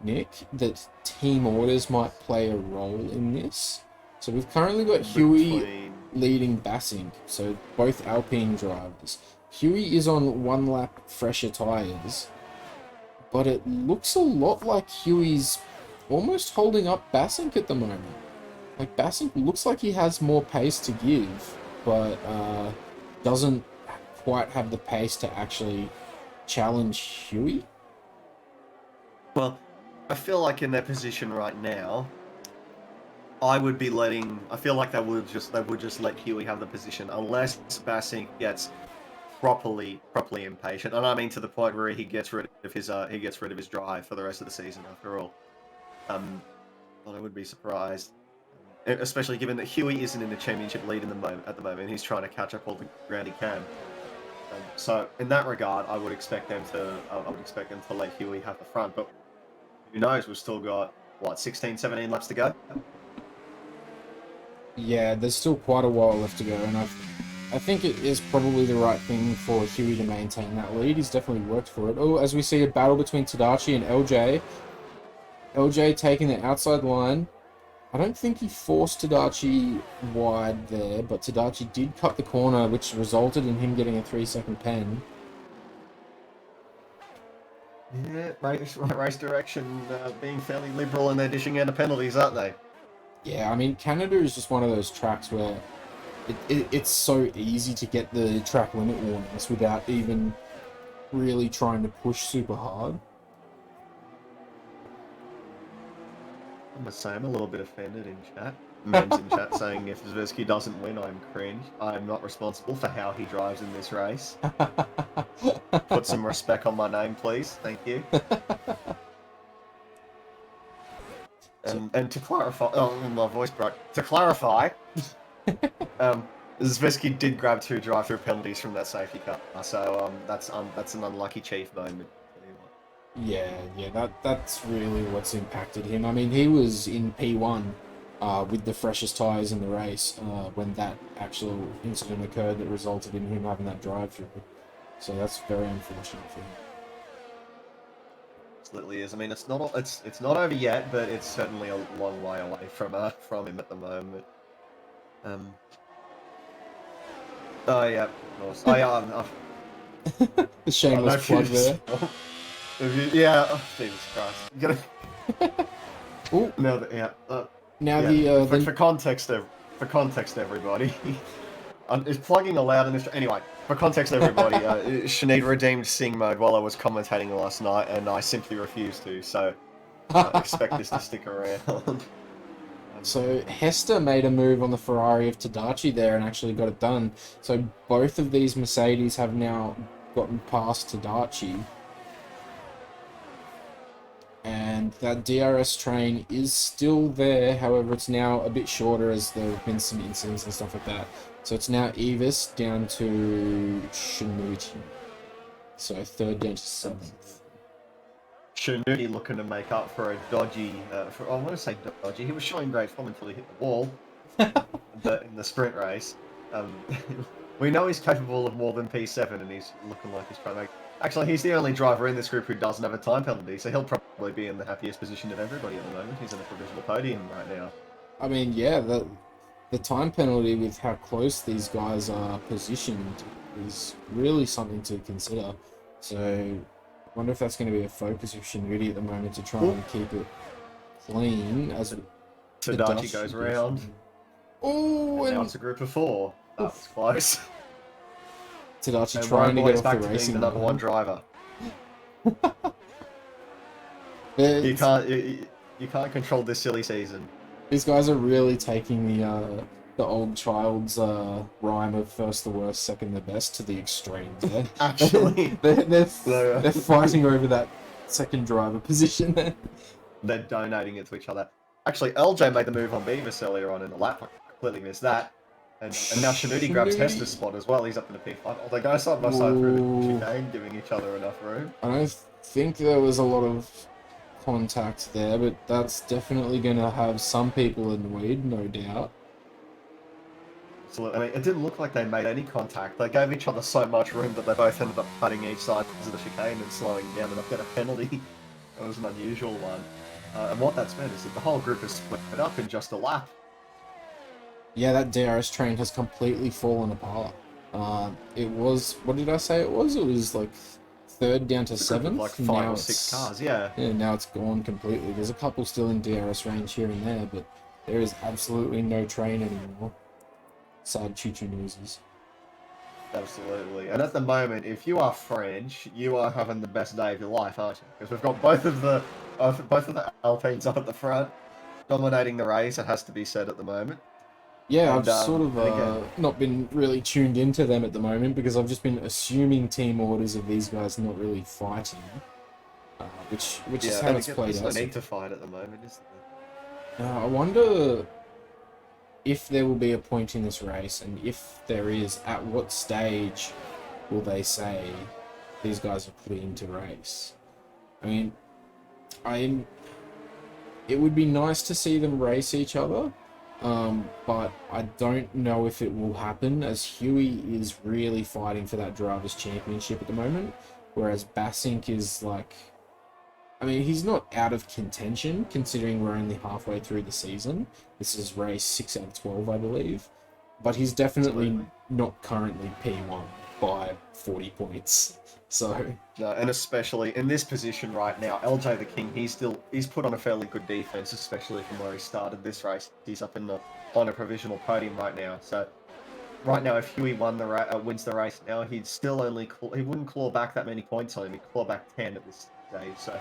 Speaker 2: Nick, that team orders might play a role in this? So we've currently got Huey leading Bassink, so both Alpine drivers. Huey is on 1 lap fresher tyres, but it looks a lot like Huey's almost holding up Bassink at the moment. Like, Bassink looks like he has more pace to give, but doesn't quite have the pace to actually challenge Huey.
Speaker 3: Well, I feel like in their position right now, I feel like they would just let Huey have the position unless Bassink gets properly impatient, and I mean to the point where he gets rid of his drive for the rest of the season. After all, but I would be surprised, especially given that Huey isn't in the championship lead at the moment. He's trying to catch up all the ground he can. So in that regard, I would expect them to let Huey have the front, but who knows? We've still got 16, 17 laps to go.
Speaker 2: Yeah, there's still quite a while left to go, and I think it is probably the right thing for Huey to maintain that lead. He's definitely worked for it. Oh, as we see a battle between Tadachi and LJ. LJ taking the outside line. I don't think he forced Tadachi wide there, but Tadachi did cut the corner, which resulted in him getting a 3-second pen.
Speaker 3: Yeah, race direction being fairly liberal and they're dishing out the penalties, aren't they?
Speaker 2: Yeah, I mean, Canada is just one of those tracks where it's so easy to get the track limit warnings without even really trying to push super hard.
Speaker 3: I must say, I'm a little bit offended in chat. Men's in chat saying if Zversky doesn't win, I'm cringe. I'm not responsible for how he drives in this race. Put some respect on my name, please. Thank you. And to clarify, my voice broke. To clarify, Zversky did grab 2 drive-through penalties from that safety car, so that's an unlucky chief moment.
Speaker 2: Yeah, that's really what's impacted him. I mean, he was in P1 with the freshest tyres in the race when that actual incident occurred that resulted in him having that drive-through. So that's very unfortunate for him.
Speaker 3: Absolutely is. I mean, it's not over yet, but it's certainly a long way away from him at the moment. Oh yeah, of course. Oh yeah.
Speaker 2: The shameless plug there.
Speaker 3: Yeah. Oh, Jesus Christ. You gotta.
Speaker 2: Ooh,
Speaker 3: No. Yeah.
Speaker 2: now
Speaker 3: Yeah.
Speaker 2: the
Speaker 3: For context, everybody. Is plugging allowed in this? Anyway, for context, everybody, Sinead redeemed Sing mode while I was commentating last night, and I simply refused to. So expect this to stick around.
Speaker 2: So Hester made a move on the Ferrari of Tadachi there and actually got it done. So both of these Mercedes have now gotten past Tadachi. And that DRS train is still there, however it's now a bit shorter as there have been some incidents and stuff like that. So it's now Evis down to Shinuti. So third down to seventh.
Speaker 3: Shinuti looking to make up for a dodgy, I want to say dodgy, he was showing great form until he hit the wall in the sprint race. We know he's capable of more than P7 and he's looking like he's trying to make... Actually, he's the only driver in this group who doesn't have a time penalty, so he'll probably be in the happiest position of everybody at the moment. He's in a provisional podium right now.
Speaker 2: I mean, yeah, the time penalty with how close these guys are positioned is really something to consider. So I wonder if that's going to be a focus of Shinuti at the moment to try and keep it clean as
Speaker 3: Tadachi goes around.
Speaker 2: Oh,
Speaker 3: and now it's a group of 4. That was close.
Speaker 2: Tadachi
Speaker 3: And
Speaker 2: trying to get off
Speaker 3: back
Speaker 2: the
Speaker 3: to
Speaker 2: racing
Speaker 3: being the number 1 driver.
Speaker 2: You
Speaker 3: can't control this silly season.
Speaker 2: These guys are really taking the old child's rhyme of first the worst, second the best to the extreme. There,
Speaker 3: Actually,
Speaker 2: they're fighting over that second driver position there.
Speaker 3: They're donating it to each other. Actually, LJ made the move on Beavis earlier on in the lap. I completely missed that. And now Shinuti grabs Hester's spot as well. He's up in the P5. They go side by side through the chicane, giving each other enough room.
Speaker 2: I don't think there was a lot of contact there, but that's definitely going to have some people annoyed, no doubt.
Speaker 3: Absolutely. I mean, it didn't look like they made any contact. They gave each other so much room that they both ended up cutting each side of the chicane and slowing down and not get a penalty. It was an unusual one. And what that's meant is that the whole group is split up in just a lap.
Speaker 2: Yeah, that DRS train has completely fallen apart. It was, what did I say it was? It was like third down to seventh.
Speaker 3: Like 5 or 6 cars, yeah.
Speaker 2: Yeah, now it's gone completely. There's a couple still in DRS range here and there, but there is absolutely no train anymore. Sad choo-choo newses.
Speaker 3: Absolutely. And at the moment, if you are French, you are having the best day of your life, aren't you? Because we've got both of the Alpines up at the front, dominating the race, it has to be said at the moment.
Speaker 2: Yeah, I've sort of not been really tuned into them at the moment because I've just been assuming team orders of these guys not really fighting, which is how it's played out.
Speaker 3: There's no need to fight at the moment, isn't there?
Speaker 2: I wonder if there will be a point in this race, and if there is, at what stage will they say these guys are clean to race? I mean, it would be nice to see them race each other. But I don't know if it will happen, as Huey is really fighting for that Drivers' Championship at the moment, whereas Basink is like... I mean, he's not out of contention, considering we're only halfway through the season. This is race 6 out of 12, I believe. But he's definitely not currently P1 by 40 points. So...
Speaker 3: No, and especially in this position right now, LJ the King, he's put on a fairly good defense, especially from where he started this race. He's up on a provisional podium right now. So right now, if Huey wins the race now, he'd still he wouldn't claw back that many points on him. He'd claw back 10 at this stage. So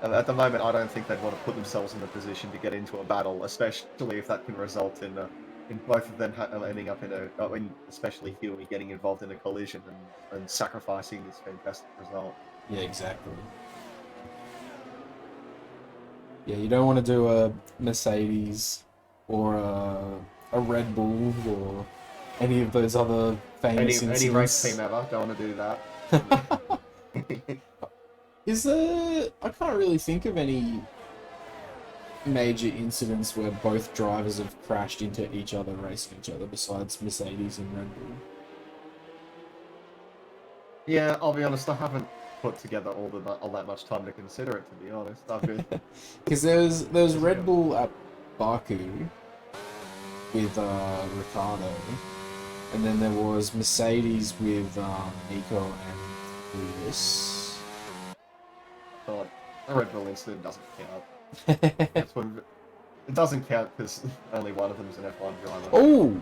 Speaker 3: at the moment, I don't think they'd want to put themselves in a position to get into a battle, especially if that can result in both of them ending up especially Huey getting involved in a collision and sacrificing this fantastic result.
Speaker 2: Yeah, exactly. Yeah, you don't want to do a Mercedes or a Red Bull or any of those other famous
Speaker 3: any race team ever. Don't want to do that.
Speaker 2: Is there... I can't really think of any major incidents where both drivers have crashed into each other, racing each other, besides Mercedes and Red Bull.
Speaker 3: Yeah, I'll be honest, I haven't put together all that much time to consider it, to be honest. I've been...
Speaker 2: Because there's Red Bull at Baku with Ricardo, and then there was Mercedes with Nico and Lewis.
Speaker 3: But the Red Bull incident doesn't count. It doesn't count because only one of them is an F1 driver.
Speaker 2: Oh!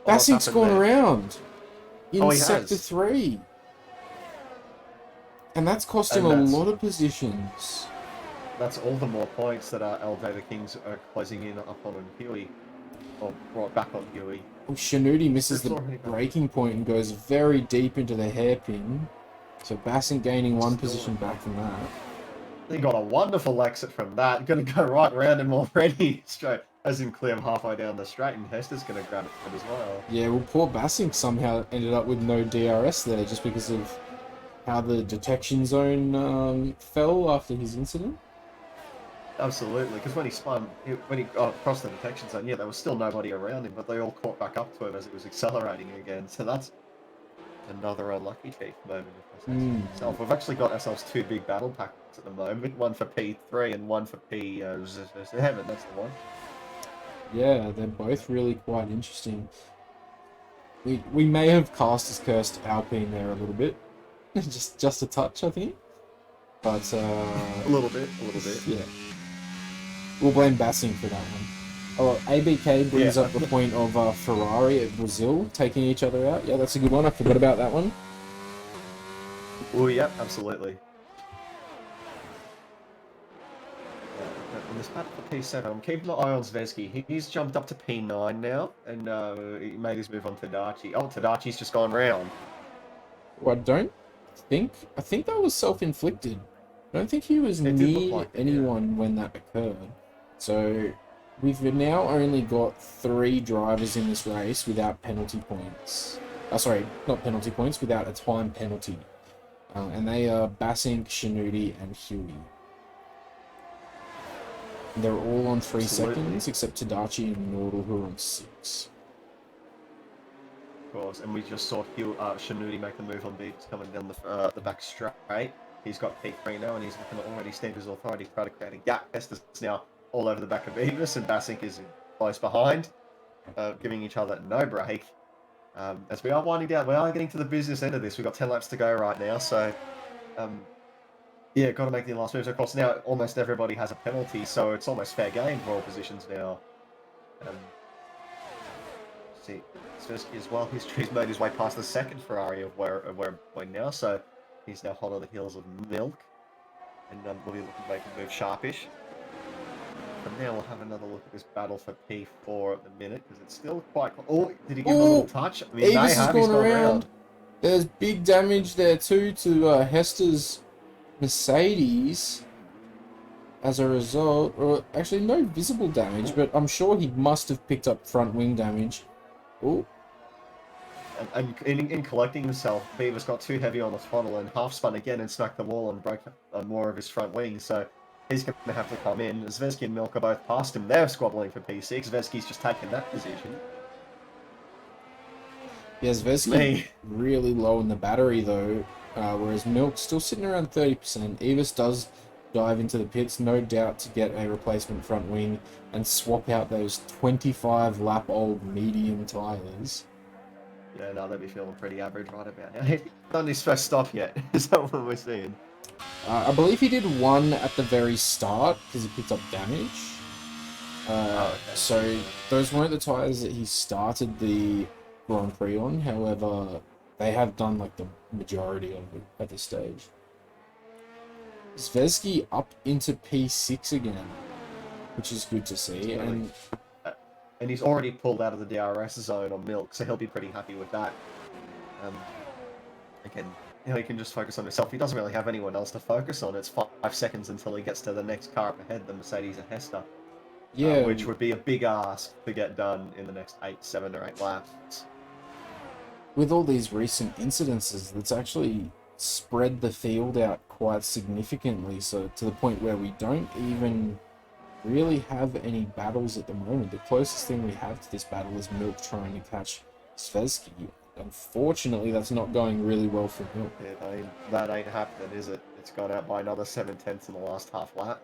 Speaker 3: What's
Speaker 2: Basink's
Speaker 3: happened
Speaker 2: gone
Speaker 3: there?
Speaker 2: around in
Speaker 3: Oh, he
Speaker 2: Sector
Speaker 3: has.
Speaker 2: 3. And that's cost him
Speaker 3: And
Speaker 2: a
Speaker 3: that's-
Speaker 2: lot of positions.
Speaker 3: That's all the more points that our the Kings are closing in up on Huey. Or right back on Huey.
Speaker 2: Oh, Shanudi misses
Speaker 3: It's
Speaker 2: the
Speaker 3: already gone.
Speaker 2: braking point and goes very deep into the hairpin. So Basink gaining one
Speaker 3: Still-
Speaker 2: position back from that.
Speaker 3: He got a wonderful exit from that. Gonna go right round him already. Straight as in clear halfway down the straight, and Hester's gonna grab it as well.
Speaker 2: Yeah, well, poor Basink somehow ended up with no DRS there just because of how the detection zone fell after his incident.
Speaker 3: Absolutely, because when he spun, when he got across the detection zone, yeah, there was still nobody around him, but they all caught back up to him as it was accelerating again. So that's another unlucky chief moment. If I say so myself. We've actually got ourselves two big battle packs at the moment, one for P3 and one for P7. That's the one.
Speaker 2: Yeah, they're both really quite interesting. We may have cast as cursed Alpine there a little bit. just a touch, I think. But
Speaker 3: A little bit.
Speaker 2: yeah. We'll blame Basing for that one. Oh, ABK brings
Speaker 3: Yeah.
Speaker 2: up the point of Ferrari at Brazil taking each other out. Yeah, that's a good one. I forgot about that one.
Speaker 3: Oh, yeah, absolutely. In this battle for P7, I'm keeping an eye on Zvezki. He's jumped up to P9 now, and he made his move on Tadachi. Oh, Tadachi's just gone round.
Speaker 2: Well, I think that was self-inflicted. I don't think he was
Speaker 3: It did look
Speaker 2: near
Speaker 3: like it,
Speaker 2: anyone when that occurred. So we've now only got 3 drivers in this race without penalty points. Sorry, not penalty points, without a time penalty. And they are Basink, Shanudi, and Huey. They're all on 3
Speaker 3: Absolutely.
Speaker 2: seconds, except Tadachi and Nordal, who are on 6.
Speaker 3: Of course, and we just saw Shanudi make the move on Beavis coming down the back straight. He's got P3 now, and he's looking to already stamp his authority, trying to create a gap. Estes now all over the back of Beavis, and Basink is close behind, giving each other no break. As we are winding down, we are getting to the business end of this. We've got 10 laps to go right now, so yeah, got to make the last moves. Of course, now almost everybody has a penalty, so it's almost fair game for all positions now. See, Svirsky as well. He's made his way past the second Ferrari of where we're now, so he's now hot on the heels of Milk, and we'll be looking to make a move sharpish. From now, we'll have another look at this battle for P4 at the minute, because it's still quite... Oh, did he give him a little touch? I mean,
Speaker 2: Avis
Speaker 3: they
Speaker 2: has
Speaker 3: have. He's
Speaker 2: gone
Speaker 3: gone
Speaker 2: around.
Speaker 3: round.
Speaker 2: There's big damage there too to Hester's Mercedes as a result. Or actually, no visible damage, but I'm sure he must have picked up front wing damage. Oh,
Speaker 3: And in collecting himself, Beavis got too heavy on the throttle and half spun again and smacked the wall and broke more of his front wing. So he's going to have to come in. Zvezki and Milk are both past him. They're squabbling for P6. Zvezki's just taken that position.
Speaker 2: yeah, Zvezki really low in the battery though, whereas Milk's still sitting around 30%. Avis does dive into the pits, no doubt, to get a replacement front wing and swap out those 25 lap old medium tyres.
Speaker 3: Yeah, no, they'll be feeling pretty average right about now. He's done his first stop yet. Is that what we're seeing?
Speaker 2: I believe he did one at the very start because he picked up damage.
Speaker 3: Okay.
Speaker 2: So those weren't the tyres that he started the Grand Prix on. However, they have done like the majority of it at this stage. Zvezki up into P6 again, which is good to see. And
Speaker 3: And he's already pulled out of the DRS zone on Milk, so he'll be pretty happy with that. Again, he can just focus on himself. He doesn't really have anyone else to focus on. It's 5 seconds until he gets to the next car up ahead, the Mercedes or Hester.
Speaker 2: yeah,
Speaker 3: Which would be a big ask to get done in the next 7 or 8 laps.
Speaker 2: with all these recent incidences, that's actually spread the field out quite significantly. So to the point where we don't even really have any battles at the moment. The closest thing we have to this battle is Milk trying to catch Svezky. Unfortunately, that's not going really well for Milk.
Speaker 3: Yeah, that ain't happening, is it? It's gone out by another 7/10 in the last half lap.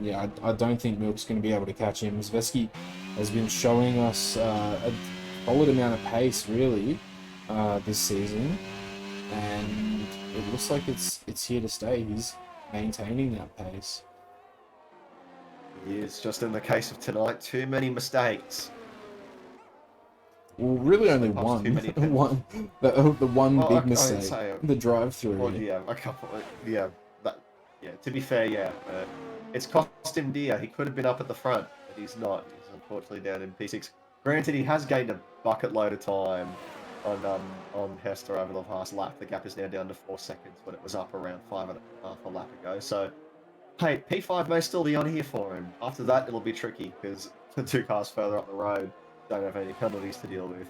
Speaker 2: Yeah, I don't think Milk's going to be able to catch him. Svezky has been showing us a solid amount of pace, really, this season, and it looks like it's here to stay. He's maintaining that pace.
Speaker 3: He is, just in the case of tonight, too many mistakes.
Speaker 2: Well, really only
Speaker 3: Slip-ups,
Speaker 2: one.
Speaker 3: too many
Speaker 2: one. The one
Speaker 3: Well,
Speaker 2: big
Speaker 3: I'd
Speaker 2: mistake.
Speaker 3: say,
Speaker 2: The drive-through.
Speaker 3: Well, yeah, a couple. Yeah, to be fair, yeah, it's cost him dear. He could have been up at the front, but he's not. He's unfortunately down in P6. Granted, he has gained a bucket load of time on Hester over the past lap. The gap is now down to 4 seconds, when it was up around 5.5 a lap ago. So, hey, P5 may still be on here for him. After that, it'll be tricky because the 2 cars further up the road don't have any penalties to deal with.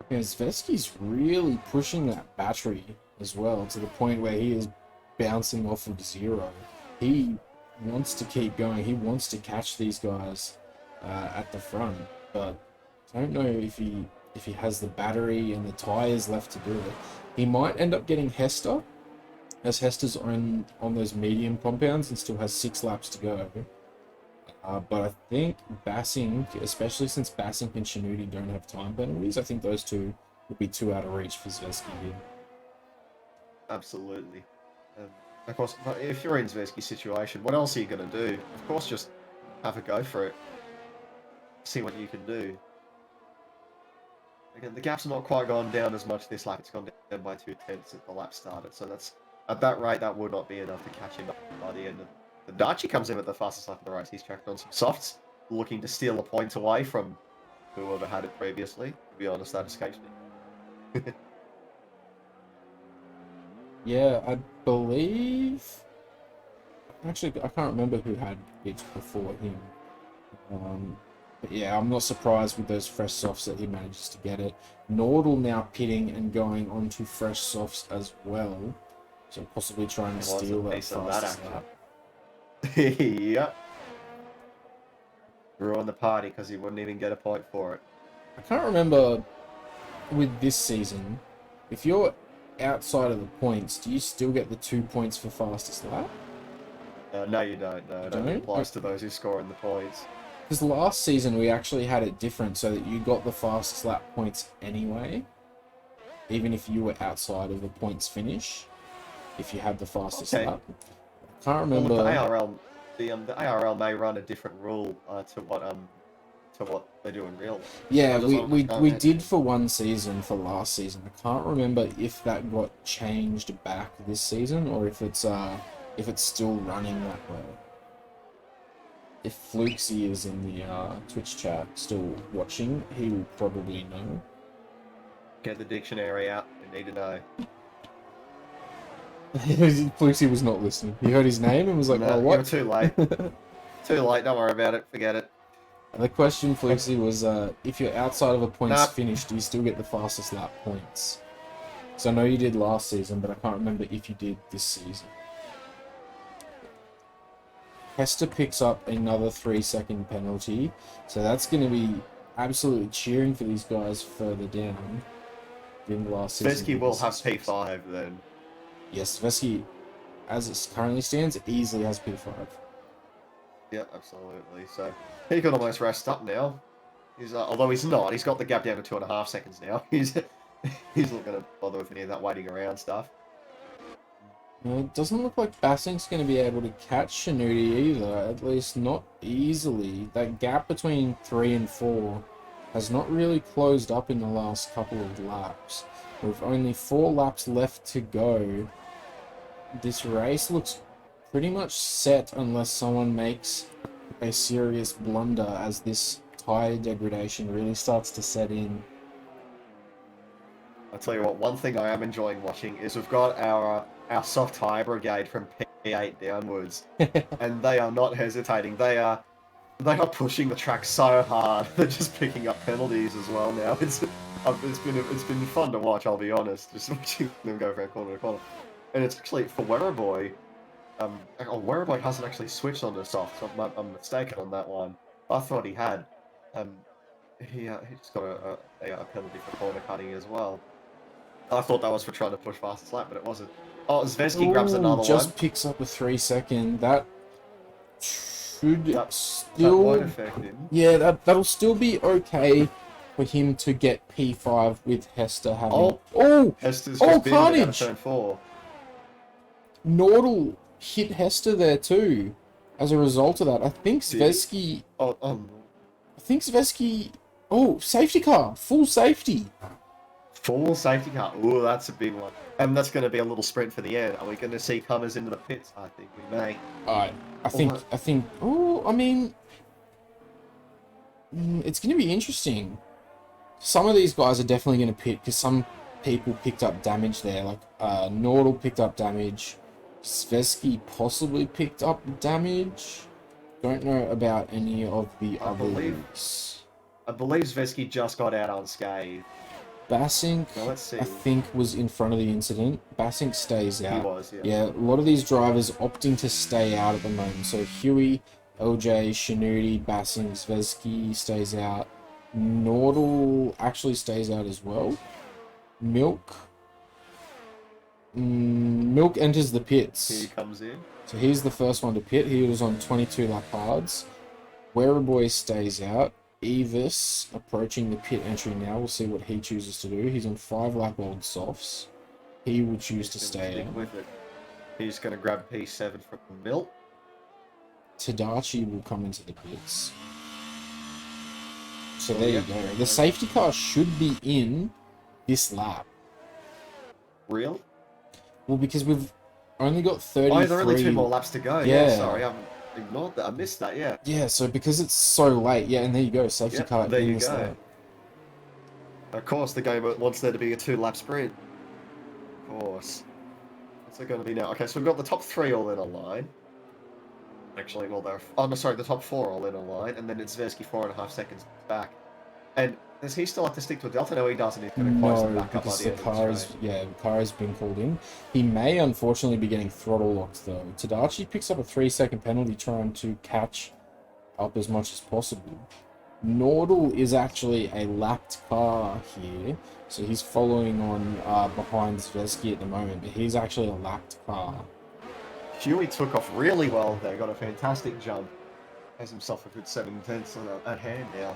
Speaker 2: Yeah, Zvesky's really pushing that battery as well, to the point where he is bouncing off of 0. He wants to keep going. He wants to catch these guys at the front, but I don't know if he has the battery and the tires left to do it. He might end up getting Hester, as Hester's on those medium compounds and still has 6 laps to go. But I think Bassing, especially since Bassing and Shinuti don't have time penalties, I think those two would be too out of reach for Zvezky here.
Speaker 3: Absolutely. Of course, if you're in Zvezky's situation, what else are you going to do? Of course, just have a go for it. See what you can do. Again, the gap's not quite gone down as much this lap. It's gone down by 2/10 at the lap started. So that's, at that rate, that would not be enough to catch him by the end of the Dachi comes in at the fastest lap of the race. He's tracked on some softs, looking to steal a point away from whoever had it previously. To be honest, that escapes me.
Speaker 2: Yeah, I believe... Actually, I can't remember who had it before him. But yeah, I'm not surprised with those fresh softs that he manages to get it. Nordal now pitting and going onto fresh softs as well. So possibly trying to steal that fastest lap.
Speaker 3: Yep. Ruined the party because he wouldn't even get a point for it.
Speaker 2: I can't remember with this season, if you're outside of the points, do you still get the 2 points for fastest lap?
Speaker 3: No, you don't. No, it only applies to those who score in the points.
Speaker 2: Because last season we actually had it different, so that you got the fastest lap points anyway, even if you were outside of the points finish. If you had the fastest lap, I can't remember.
Speaker 3: Well, the ARL may run a different rule to what they do in real life.
Speaker 2: Yeah, we did for one season for last season. I can't remember if that got changed back this season or if it's still running that way. If Flukesy is in the Twitch chat still watching, he will probably know.
Speaker 3: Get the dictionary out. You need to know.
Speaker 2: Flukesy was not listening. He heard his name and was like, "Oh, what?"
Speaker 3: You're too late. Too late. Don't worry about it. Forget it.
Speaker 2: The question, Flukesy, was if you're outside of a points finish, do you still get the fastest lap points? So I know you did last season, but I can't remember if you did this season. Hester picks up another 3-second penalty, so that's going to be absolutely cheering for these guys further down in last season.
Speaker 3: Vesky will have P5 then.
Speaker 2: Yes, Vesky, as it currently stands, easily has P5.
Speaker 3: Yeah, absolutely. So he could almost rest up now. He's although he's not, he's got the gap down to 2.5 seconds now. He's not going to bother with any of that waiting around stuff.
Speaker 2: It doesn't look like Bassing's going to be able to catch Shinuti either, at least not easily. That gap between 3 and 4 has not really closed up in the last couple of laps. With only 4 laps left to go, this race looks pretty much set unless someone makes a serious blunder as this tyre degradation really starts to set in.
Speaker 3: I'll tell you what, one thing I am enjoying watching is we've got our soft tyre brigade from P8 downwards, and they are not hesitating. They are pushing the track so hard. They're just picking up penalties as well now. It's been fun to watch. I'll be honest, just watching them go from corner to corner. And it's actually for Werribee, Whereabouts hasn't actually switched on the soft, so I'm mistaken on that one. I thought he had. Um, he just got a penalty for corner cutting as well. I thought that was for trying to push fastest lap, but it wasn't. Oh, Zvezky grabs
Speaker 2: Ooh,
Speaker 3: another one.
Speaker 2: just picks up a 3-second. That should
Speaker 3: That won't
Speaker 2: still...
Speaker 3: affect him.
Speaker 2: Yeah, that'll still be okay for him to get P5 with Hester having... Oh!
Speaker 3: Hester's
Speaker 2: Oh,
Speaker 3: just been out of
Speaker 2: carnage!
Speaker 3: turn 4.
Speaker 2: Nordal hit Hester there too. As a result of that, I think
Speaker 3: Did he?
Speaker 2: Zvezky...
Speaker 3: Oh,
Speaker 2: I think Zvezky... Oh, safety car! Full safety!
Speaker 3: full safety car. Ooh, that's a big one. And that's going to be a little sprint for the end. Are we going to see comers into the pits? I think we may.
Speaker 2: I think... Oh, I mean... It's going to be interesting. Some of these guys are definitely going to pit, because some people picked up damage there. Like, Nordal picked up damage. Zvezky possibly picked up damage. Don't know about any of the others.
Speaker 3: I believe Zvezky just got out unscathed.
Speaker 2: Basink,
Speaker 3: Now let's see.
Speaker 2: I think, was in front of the incident. Basink stays out.
Speaker 3: He was, yeah.
Speaker 2: Yeah, a lot of these drivers opting to stay out at the moment. So Huey, LJ, Shinudi, Basink, Zvezky stays out. Nordal actually stays out as well. Milk enters the pits.
Speaker 3: Here he comes in.
Speaker 2: So he's the first one to pit. He was on 22 lap hards. Boy stays out. Evis approaching the pit entry now. We'll see what he chooses to do. He's on 5 lap old softs. He will choose to stay out.
Speaker 3: With it. He's going to grab P7 from Milt.
Speaker 2: Tadachi will come into the pits. So there you go. The safety car should be in this lap.
Speaker 3: Real?
Speaker 2: Well, because we've only got 33...
Speaker 3: Oh, there are only 2 more laps to go.
Speaker 2: Yeah.
Speaker 3: Sorry, I ignored that. I missed that, yeah.
Speaker 2: Yeah, so because it's so late, yeah, and there you go, safety car
Speaker 3: there
Speaker 2: in
Speaker 3: you
Speaker 2: this
Speaker 3: go.
Speaker 2: lap.
Speaker 3: Of course, the game wants there to be a 2-lap sprint. Of course. What's it going to be now? Okay, so we've got the top 3 all in a line. Actually, well, they're... Oh, no, sorry, the top 4 all in a line, and then it's Zvezky 4.5 seconds back. And does he still have to stick to a delta? No, he doesn't. He's going to close them back up by
Speaker 2: because
Speaker 3: the
Speaker 2: the
Speaker 3: end
Speaker 2: car
Speaker 3: of
Speaker 2: is,
Speaker 3: the
Speaker 2: the car has been called in. He may unfortunately be getting throttle locked though. Tadachi picks up a 3-second penalty trying to catch up as much as possible. Nordal is actually a lapped car here, so he's following on behind Zvezky at the moment, but he's actually a lapped car.
Speaker 3: Huey took off really well there, got a fantastic jump. Has himself a good 7/10 at hand now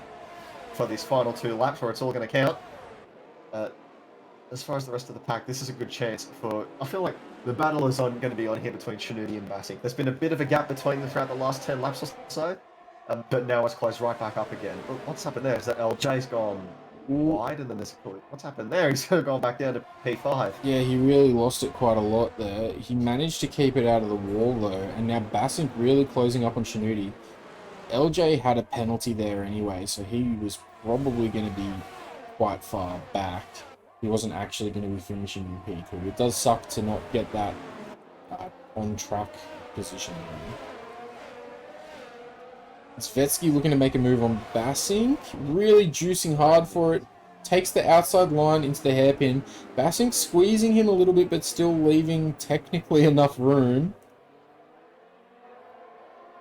Speaker 3: for these final 2 laps where it's all going to count. As far as the rest of the pack, this is a good chance for... I feel like the battle is going to be on here between Shinudi and Basik. There's been a bit of a gap between them throughout the last 10 laps or so, but now it's closed right back up again. What's happened there? Is that LJ's gone wide and then there's... What's happened there? He's gone back down to P5.
Speaker 2: Yeah, he really lost it quite a lot there. He managed to keep it out of the wall though, and now Basink really closing up on Shinudi. LJ had a penalty there anyway, so he was probably going to be quite far back. He wasn't actually going to be finishing in P2. It does suck to not get that on-track position. Svetsky looking to make a move on Basink, really juicing hard for it. Takes the outside line into the hairpin. Basink squeezing him a little bit, but still leaving technically enough room.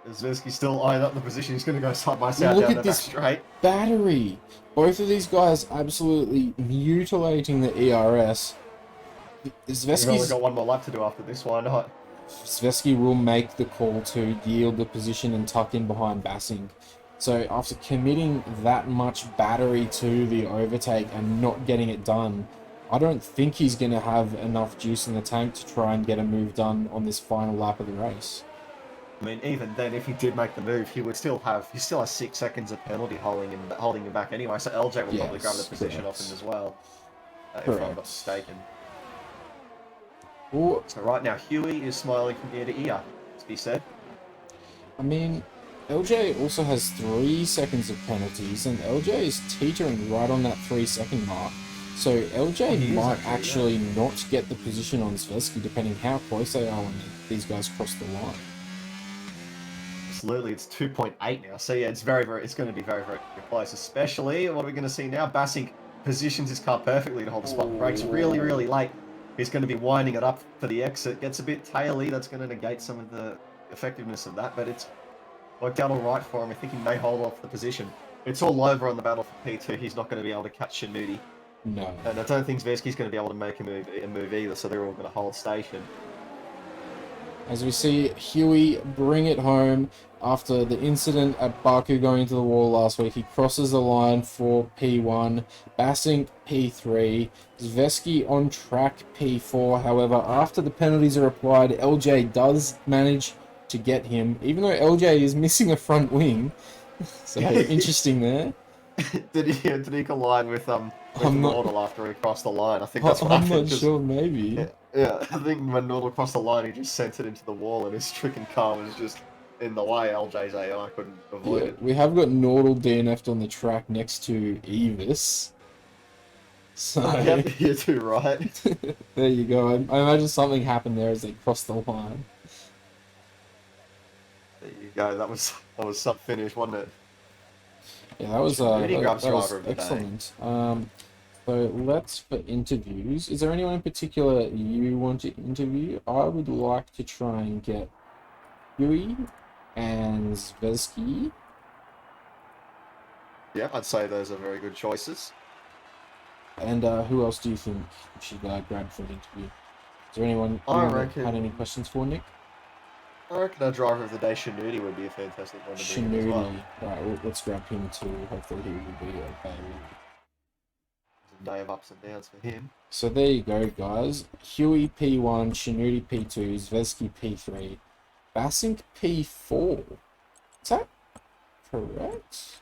Speaker 3: Zvezky still eyeing up the position. He's going to go side by side down the back straight.
Speaker 2: Battery. Both of these guys absolutely mutilating the ERS.
Speaker 3: We've only got 1 more lap to do after this. Why not?
Speaker 2: Zvezky will make the call to yield the position and tuck in behind Basink. So after committing that much battery to the overtake and not getting it done, I don't think he's going to have enough juice in the tank to try and get a move done on this final lap of the race.
Speaker 3: I mean, even then, if he did make the move, he still has 6 seconds of penalty holding him back anyway. So LJ will probably grab the position off him as well, if I'm not mistaken.
Speaker 2: Ooh.
Speaker 3: So right now, Huey is smiling from ear to ear, as he said.
Speaker 2: I mean, LJ also has 3 seconds of penalties, and LJ is teetering right on that 3-second mark. So LJ might actually not get the position on Zvezky, depending how close they are when these guys cross the line.
Speaker 3: Absolutely, it's 2.8 now. So yeah, it's going to be very, very close. Especially, what are we going to see now? Basink positions his car perfectly to hold the spot. Brakes really, really late. He's going to be winding it up for the exit. Gets a bit taily. That's going to negate some of the effectiveness of that, but it's worked out all right for him. I think he may hold off the position. It's all over on the battle for P2. He's not going to be able to catch Shinudi.
Speaker 2: No.
Speaker 3: And I don't think Zveski's going to be able to make a move either, so they're all going to hold station.
Speaker 2: As we see Huey bring it home after the incident at Baku going into the wall last week. He crosses the line for P1, Basink P3, Zveski on track P4. However, after the penalties are applied, LJ does manage to get him, even though LJ is missing a front wing. So interesting there.
Speaker 3: Did he collide with Nordal after he crossed the line? I think that's what
Speaker 2: I'm
Speaker 3: happened.
Speaker 2: not sure, maybe.
Speaker 3: Yeah, I think when Nordal crossed the line, he just sent it into the wall, and his stricken car was just in the way. LJ's AI couldn't avoid it.
Speaker 2: We have got Nordal DNF'd on the track next to Evis. So
Speaker 3: Yep, you're too right.
Speaker 2: there you go. I imagine something happened there as they crossed the line.
Speaker 3: There you go. That was some finish, wasn't it?
Speaker 2: Yeah, that was
Speaker 3: driver of the
Speaker 2: excellent. So let's for interviews. Is there anyone in particular you want to interview? I would like to try and get Huey and Zveski.
Speaker 3: Yeah, I'd say those are very good choices.
Speaker 2: And who else do you think we should grab for an interview? Is there anyone who had any questions for Nick?
Speaker 3: I reckon a driver of the day, Shinudi, would be a fantastic one to bring in as well.
Speaker 2: Right, well, let's grab him too. Hopefully he will be okay.
Speaker 3: It's a day of ups and downs for him.
Speaker 2: So there you go, guys. Huey P1, Shinudi P2, Zveski P3, Basink P4. Is that correct?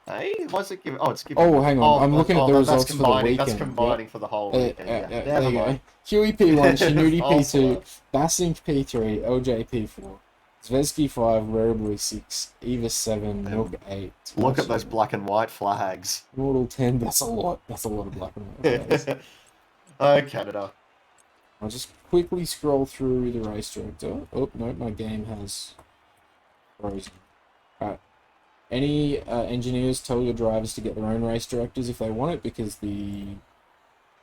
Speaker 3: Hey, what's it giving? Oh, it's giving.
Speaker 2: Oh, hang on. I'm looking at the results for the weekend.
Speaker 3: That's combining for the whole weekend. Yeah.
Speaker 2: There you go. Huey P1, Shinudi P2, Basink P3, LJ P4, Zveski 5, Werbley 6, Eva 7, Milk 8.
Speaker 3: Look at those black and white flags.
Speaker 2: Mortal 10. That's a lot. That's a lot of black and white flags.
Speaker 3: Oh, Canada.
Speaker 2: I'll just quickly scroll through the race director. Oh, no, my game has frozen. Alright. Any engineers tell your drivers to get their own race directors if they want it, because the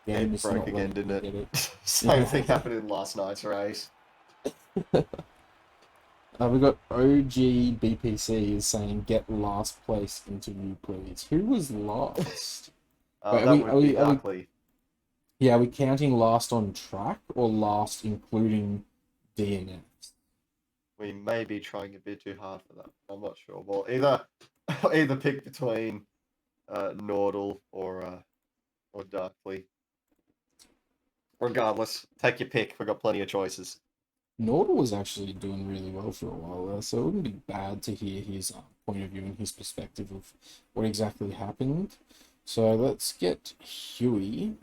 Speaker 2: game is
Speaker 3: broke
Speaker 2: not
Speaker 3: again,
Speaker 2: letting
Speaker 3: didn't
Speaker 2: them
Speaker 3: it?
Speaker 2: get it.
Speaker 3: Same thing happened in last night's race.
Speaker 2: We've got OG BPC is saying, get last place interview, please. Who was last? Wait,
Speaker 3: That would be Darkley.
Speaker 2: Yeah, are we counting last on track or last including DNFs?
Speaker 3: We may be trying a bit too hard for that. I'm not sure. Well, either pick between Nordal or Darkley. Regardless, take your pick. We've got plenty of choices.
Speaker 2: Nordal was actually doing really well for a while there, so it wouldn't be bad to hear his point of view and his perspective of what exactly happened. So let's get Huey.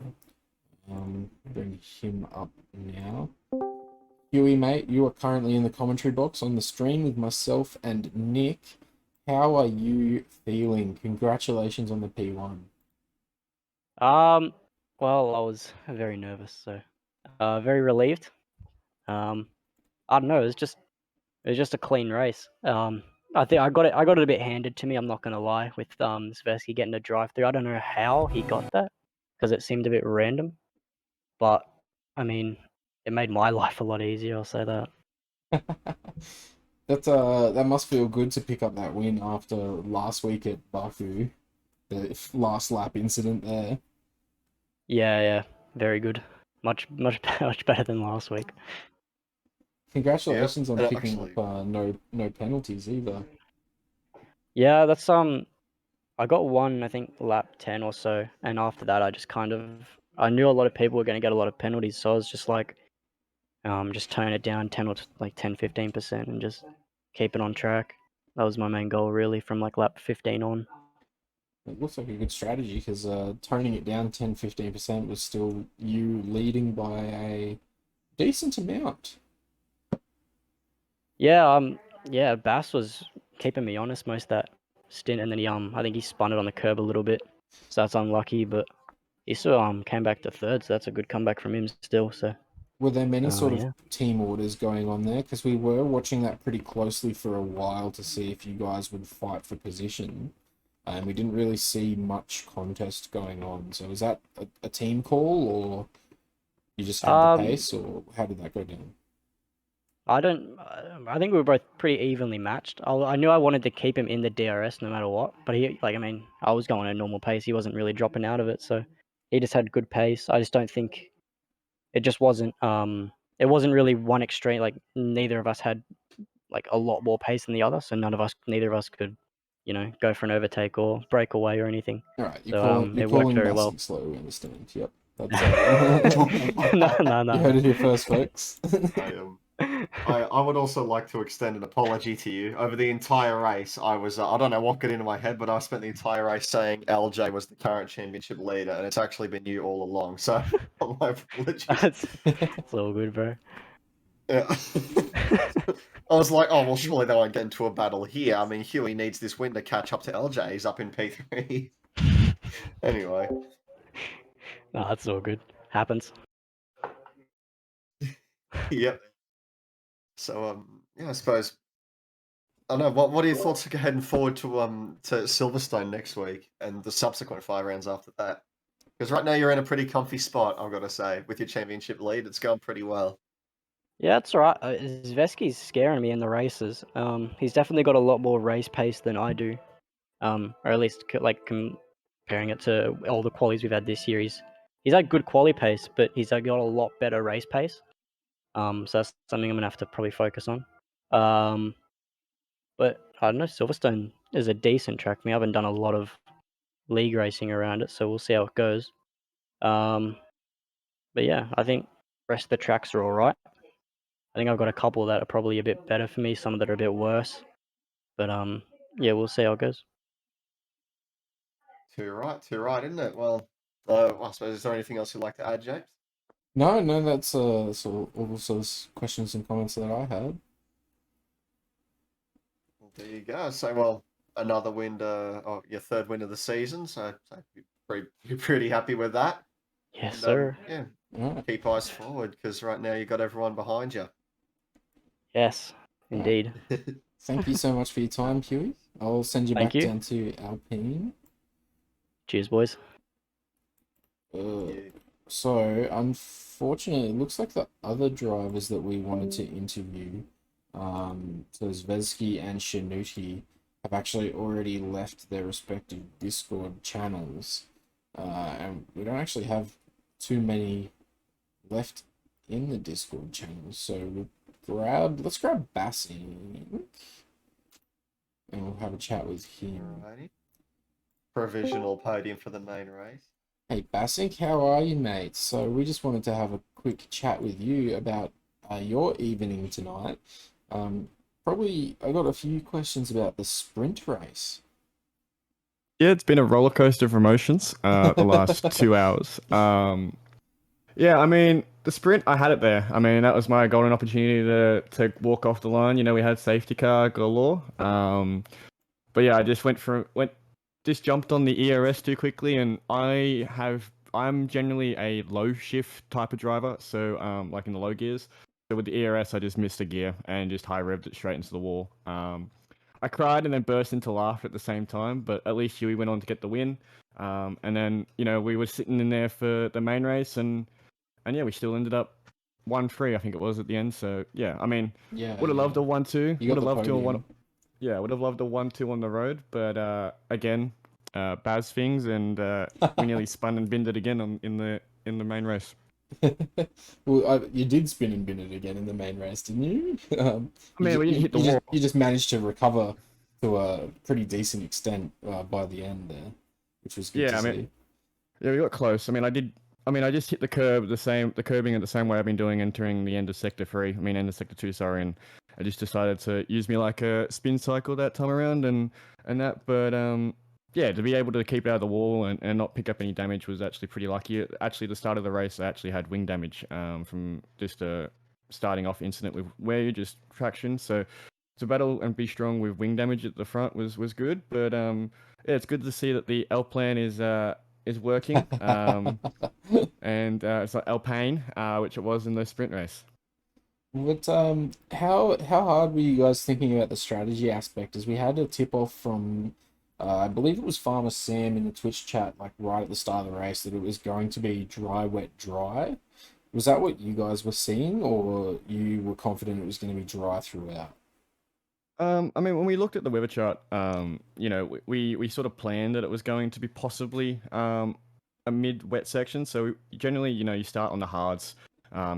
Speaker 2: Bring him up now. Huey, mate, you are currently in the commentary box on the stream with myself and Nick. How are you feeling? Congratulations on the P1.
Speaker 4: Well, I was very nervous, so very relieved. I don't know, it was just a clean race. I think I got it a bit handed to me, I'm not gonna lie, with Zveski getting a drive through. I don't know how he got that, because it seemed a bit random. But I mean, it made my life a lot easier, I'll say that.
Speaker 2: That must feel good to pick up that win after last week at Baku, the last lap incident there.
Speaker 4: Yeah, very good. Much better than last week.
Speaker 2: Congratulations on picking
Speaker 3: actually...
Speaker 2: up no penalties either.
Speaker 4: Yeah, that's I got one, I think, lap 10 or so, and after that I knew a lot of people were going to get a lot of penalties, so I was just like, just tone it down 10-15% and just keep it on track. That was my main goal, really, from like lap 15 on.
Speaker 2: It looks like a good strategy, because toning it down 10-15% was still you leading by a decent amount.
Speaker 4: Yeah, Bass was keeping me honest most of that stint, and then I think he spun it on the curb a little bit, so that's unlucky, but he still came back to third, so that's a good comeback from him still. So
Speaker 2: were there many sort of team orders going on there? Because we were watching that pretty closely for a while to see if you guys would fight for position, and we didn't really see much contest going on. So is that a team call, or You just had the pace, or how did that go down?
Speaker 4: I don't. I think we were both pretty evenly matched. I knew I wanted to keep him in the DRS no matter what, but he, like, I mean, I was going at a normal pace. He wasn't really dropping out of it, so he just had good pace. I just don't think it just wasn't. It wasn't really one extreme. Like, neither of us had like a lot more pace than the other, so neither of us could, go for an overtake or break away or anything.
Speaker 2: All right,
Speaker 4: So
Speaker 2: you're
Speaker 4: it worked
Speaker 2: calling
Speaker 4: very well.
Speaker 2: Bassing slow. We understand. Yep, that's
Speaker 4: No.
Speaker 2: You heard it here first, folks.
Speaker 3: I would also like to extend an apology to you. Over the entire race, I was, I don't know what got into my head, but I spent the entire race saying LJ was the current championship leader, and it's actually been you all along, so my apologies.
Speaker 4: It's all good, bro.
Speaker 3: Yeah. I was like, oh, well, surely they won't get into a battle here. I mean, Huey needs this win to catch up to LJ. He's up in P3. Anyway.
Speaker 4: No, that's all good. Happens.
Speaker 3: Yep. So, yeah, I suppose. I don't know. What are your thoughts heading forward to Silverstone next week and the subsequent 5 rounds after that? Because right now you're in a pretty comfy spot, I've got to say, with your championship lead. It's going pretty well.
Speaker 4: Yeah, that's all right. Zveski's scaring me in the races. He's definitely got a lot more race pace than I do. Or at least comparing it to all the qualies we've had this year. He's had good quali pace, but he's got a lot better race pace. So that's something I'm gonna have to probably focus on. But I don't know. Silverstone is a decent track. I haven't done a lot of league racing around it, so we'll see how it goes. But yeah, I think the rest of the tracks are all right. I think I've got a couple that are probably a bit better for me, some that are a bit worse. But yeah, we'll see how it goes.
Speaker 3: Too right, isn't it? Well, I suppose, is there anything else you'd like to add, James?
Speaker 2: No, that's all sorts of questions and comments that I had.
Speaker 3: Well, there you go. So, well, another win, your 3rd win of the season. So you're pretty happy with that.
Speaker 4: Yes,
Speaker 3: And,
Speaker 4: sir.
Speaker 3: yeah,
Speaker 2: All
Speaker 3: keep eyes forward because right now you got everyone behind you.
Speaker 4: Yes, indeed.
Speaker 2: Thank you so much for your time, Huey. I'll send you
Speaker 4: Thank
Speaker 2: back
Speaker 4: you.
Speaker 2: down to Alpine.
Speaker 4: Cheers, boys.
Speaker 3: Yeah.
Speaker 2: So, unfortunately, it looks like the other drivers that we wanted to interview, so Zvezki and Shanuti, have actually already left their respective Discord channels. And we don't actually have too many left in the Discord channels. So let's grab Bassing, and we'll have a chat with him.
Speaker 3: Alrighty. Provisional podium for the main race.
Speaker 2: Hey Bassing, how are you, mate? So we just wanted to have a quick chat with you about your evening tonight. Probably I got a few questions about the sprint race.
Speaker 5: Yeah, it's been a roller coaster of emotions the last 2 hours. Yeah, I mean, the sprint, I had it there. I mean, that was my golden opportunity to walk off the line. You know, we had safety car galore. But yeah, I just just jumped on the ERS too quickly, and I'm generally a low shift type of driver, so like in the low gears. So with the ERS, I just missed a gear and just high revved it straight into the wall. I cried and then burst into laughter at the same time, but at least Huey went on to get the win. And then, we were sitting in there for the main race, and yeah, we still ended up 1-3, I think it was at the end. So yeah, I mean, would have loved a 1-2.
Speaker 2: You got the podium.
Speaker 5: Yeah, would have loved a 1-2 on the road, but again, Baz things, and we nearly spun and binned it again in the main race.
Speaker 2: Well, you did spin and bin it again in the main race, didn't you?
Speaker 5: I mean, we didn't hit the wall.
Speaker 2: You just managed to recover to a pretty decent extent by the end there, which was good to see.
Speaker 5: Yeah, we got close. I just hit the curbing at the same way I've been doing entering the end of Sector 3. End of Sector 2, sorry, and I just decided to use me like a spin cycle that time around and that. But yeah, to be able to keep it out of the wall and not pick up any damage was actually pretty lucky. Actually, the start of the race, I actually had wing damage from just a starting off incident with where you just traction. So to battle and be strong with wing damage at the front was good. But yeah, it's good to see that the L plan is working. And it's like Alpine, which it was in the sprint race.
Speaker 2: What how hard were you guys thinking about the strategy aspect? As we had a tip off from I believe it was Farmer Sam in the Twitch chat, like right at the start of the race, that it was going to be dry, wet, dry. Was that what you guys were seeing, or you were confident it was going to be dry throughout?
Speaker 5: I mean, when we looked at the weather chart, you know, we sort of planned that it was going to be possibly a mid-wet section. So generally, you know, you start on the hards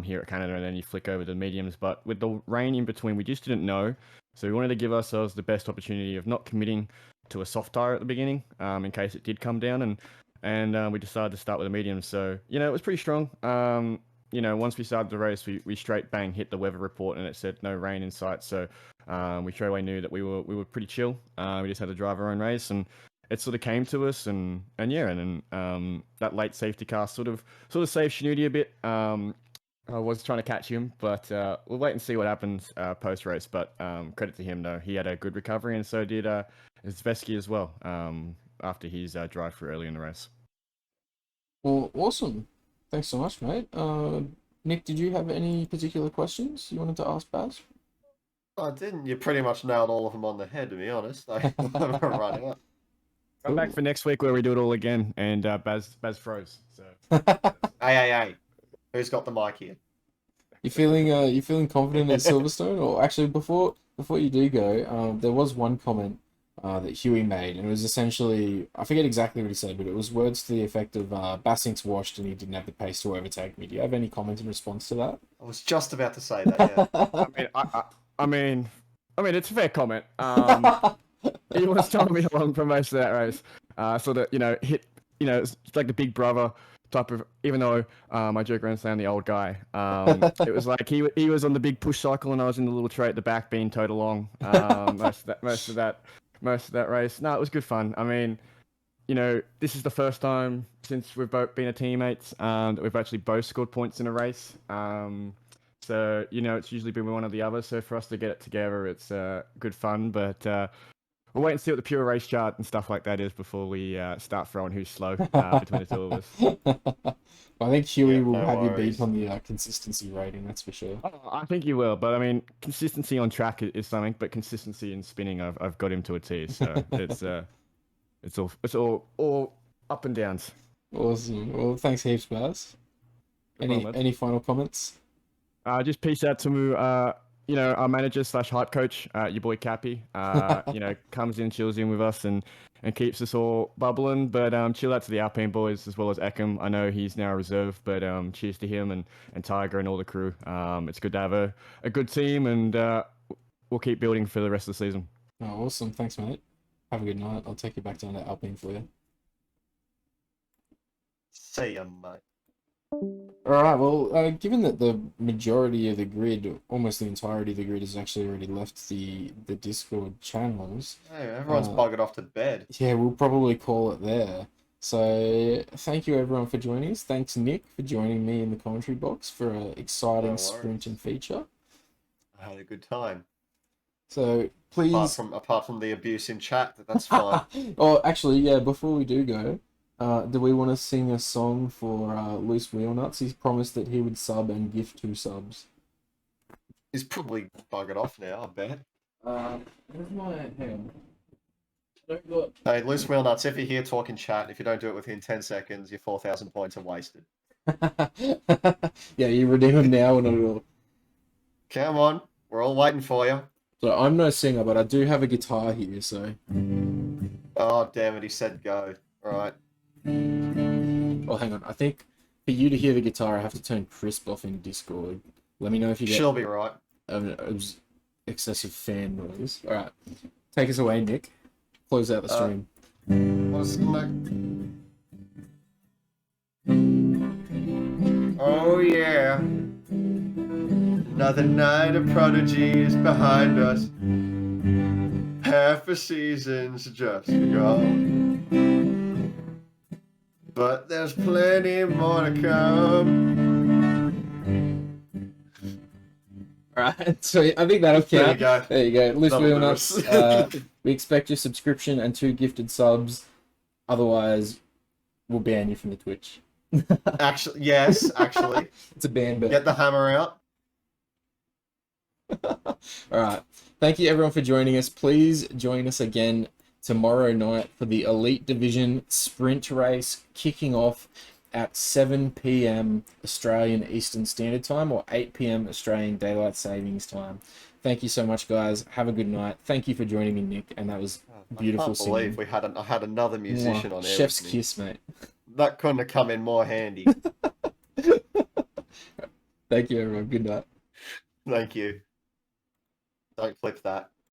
Speaker 5: here at Canada, and then you flick over to the mediums. But with the rain in between, we just didn't know. So we wanted to give ourselves the best opportunity of not committing to a soft tire at the beginning, in case it did come down, and we decided to start with a medium. So you know, it was pretty strong. You know, once we started the race, we straight bang hit the weather report, and it said no rain in sight. So we straight away knew that we were pretty chill. We just had to drive our own race, and it sort of came to us, and yeah, and then that late safety car sort of saved Shinudi a bit. I was trying to catch him, but we'll wait and see what happens post race. But credit to him though, he had a good recovery, and so did Zveski as well. After his drive through early in the race.
Speaker 2: Well, awesome. Thanks so much, mate. Nick, did you have any particular questions you wanted to ask Baz?
Speaker 3: I didn't. You pretty much nailed all of them on the head, to be honest. I'm running out.
Speaker 5: Come back for next week where we do it all again, and Baz froze. So
Speaker 3: Hey. Who's got the mic here?
Speaker 2: You feeling confident at Silverstone? Or actually, before you do go, there was one comment that Huey made, and it was essentially, I forget exactly what he said, but it was words to the effect of Bassink's washed and he didn't have the pace to overtake me. Do you have any comment in response to that?
Speaker 3: I was just about to say that, yeah.
Speaker 5: I mean, it's a fair comment. He was trying me along for most of that race, so that it's like the big brother type of. Even though I joke around saying the old guy, it was like he was on the big push cycle and I was in the little tray at the back being towed along. Most of that race. No, it was good fun. I mean, you know, this is the first time since we've both been a teammates that we've actually both scored points in a race. So, you know, it's usually been one or the other. So for us to get it together, it's good fun. But we'll wait and see what the pure race chart and stuff like that is before we start throwing who's slow between the two of us.
Speaker 2: I think Huey will
Speaker 3: no
Speaker 2: have you
Speaker 3: worries.
Speaker 2: beat on the consistency rating, that's for sure.
Speaker 5: I think you will. But I mean, consistency on track is something, but consistency in spinning, I've got him to a T. So it's all up and downs.
Speaker 2: Awesome. Well, thanks heaps, Baz. Any final comments?
Speaker 5: Just peace out to you know, our manager / hype coach, your boy Cappy. You know, comes in, chills in with us, and keeps us all bubbling. But chill out to the Alpine boys as well as Ekim. I know he's now a reserve, but cheers to him and Tiger and all the crew. It's good to have a good team, and we'll keep building for the rest of the season.
Speaker 2: Oh, awesome. Thanks, mate. Have a good night. I'll take you back down to Alpine for you.
Speaker 3: See ya, mate.
Speaker 2: Alright, well, given that the majority of the grid, almost the entirety of the grid, has actually already left the Discord channels.
Speaker 3: Hey, everyone's buggered off to bed.
Speaker 2: Yeah, we'll probably call it there. So, thank you everyone for joining us. Thanks, Nick, for joining me in the commentary box for an exciting sprint and feature.
Speaker 3: I had a good time.
Speaker 2: So, please...
Speaker 3: Apart from the abuse in chat, that's fine.
Speaker 2: Oh, actually, yeah, before we do go, do we want to sing a song for Loose Wheel Nuts? He's promised that he would sub and gift 2 subs.
Speaker 3: He's probably buggered off now, I bet.
Speaker 2: Where's my... Hang on.
Speaker 3: Hey, Loose Wheel Nuts, if you're here talking chat, if you don't do it within 10 seconds, your 4,000 points are wasted.
Speaker 2: Yeah, you redeem them now or not at all.
Speaker 3: Come on, we're all waiting for you.
Speaker 2: So I'm no singer, but I do have a guitar here, so...
Speaker 3: Oh, damn it, he said go. Right.
Speaker 2: Oh, hang on. I think for you to hear the guitar, I have to turn Crisp off in Discord. Let me know if you get...
Speaker 3: She'll be right.
Speaker 2: Excessive fan noise. Alright. Take us away, Nick. Close out the stream.
Speaker 3: What's Oh, yeah. Another night of Prodigy is behind us. Half a season's just gone. But there's plenty more to come.
Speaker 2: Alright, so I think that'll count. There you go. Loose Wheel Nuts. We expect your subscription and 2 gifted subs. Otherwise, we'll ban you from the Twitch.
Speaker 3: Actually, yes, actually.
Speaker 2: It's a ban bet.
Speaker 3: Get the hammer out.
Speaker 2: Alright. Thank you everyone for joining us. Please join us again tomorrow night for the Elite Division sprint race kicking off at 7 p.m. Australian Eastern Standard Time or 8 p.m. Australian Daylight Savings Time. Thank you so much, guys. Have a good night. Thank you for joining me, Nick, and that was beautiful
Speaker 3: I can't believe
Speaker 2: singing.
Speaker 3: I had another musician
Speaker 2: Mwah.
Speaker 3: on air
Speaker 2: Chef's
Speaker 3: with me.
Speaker 2: kiss, mate.
Speaker 3: That couldn't have come in more handy.
Speaker 2: Thank you, everyone. Good night.
Speaker 3: Thank you. Don't clip that.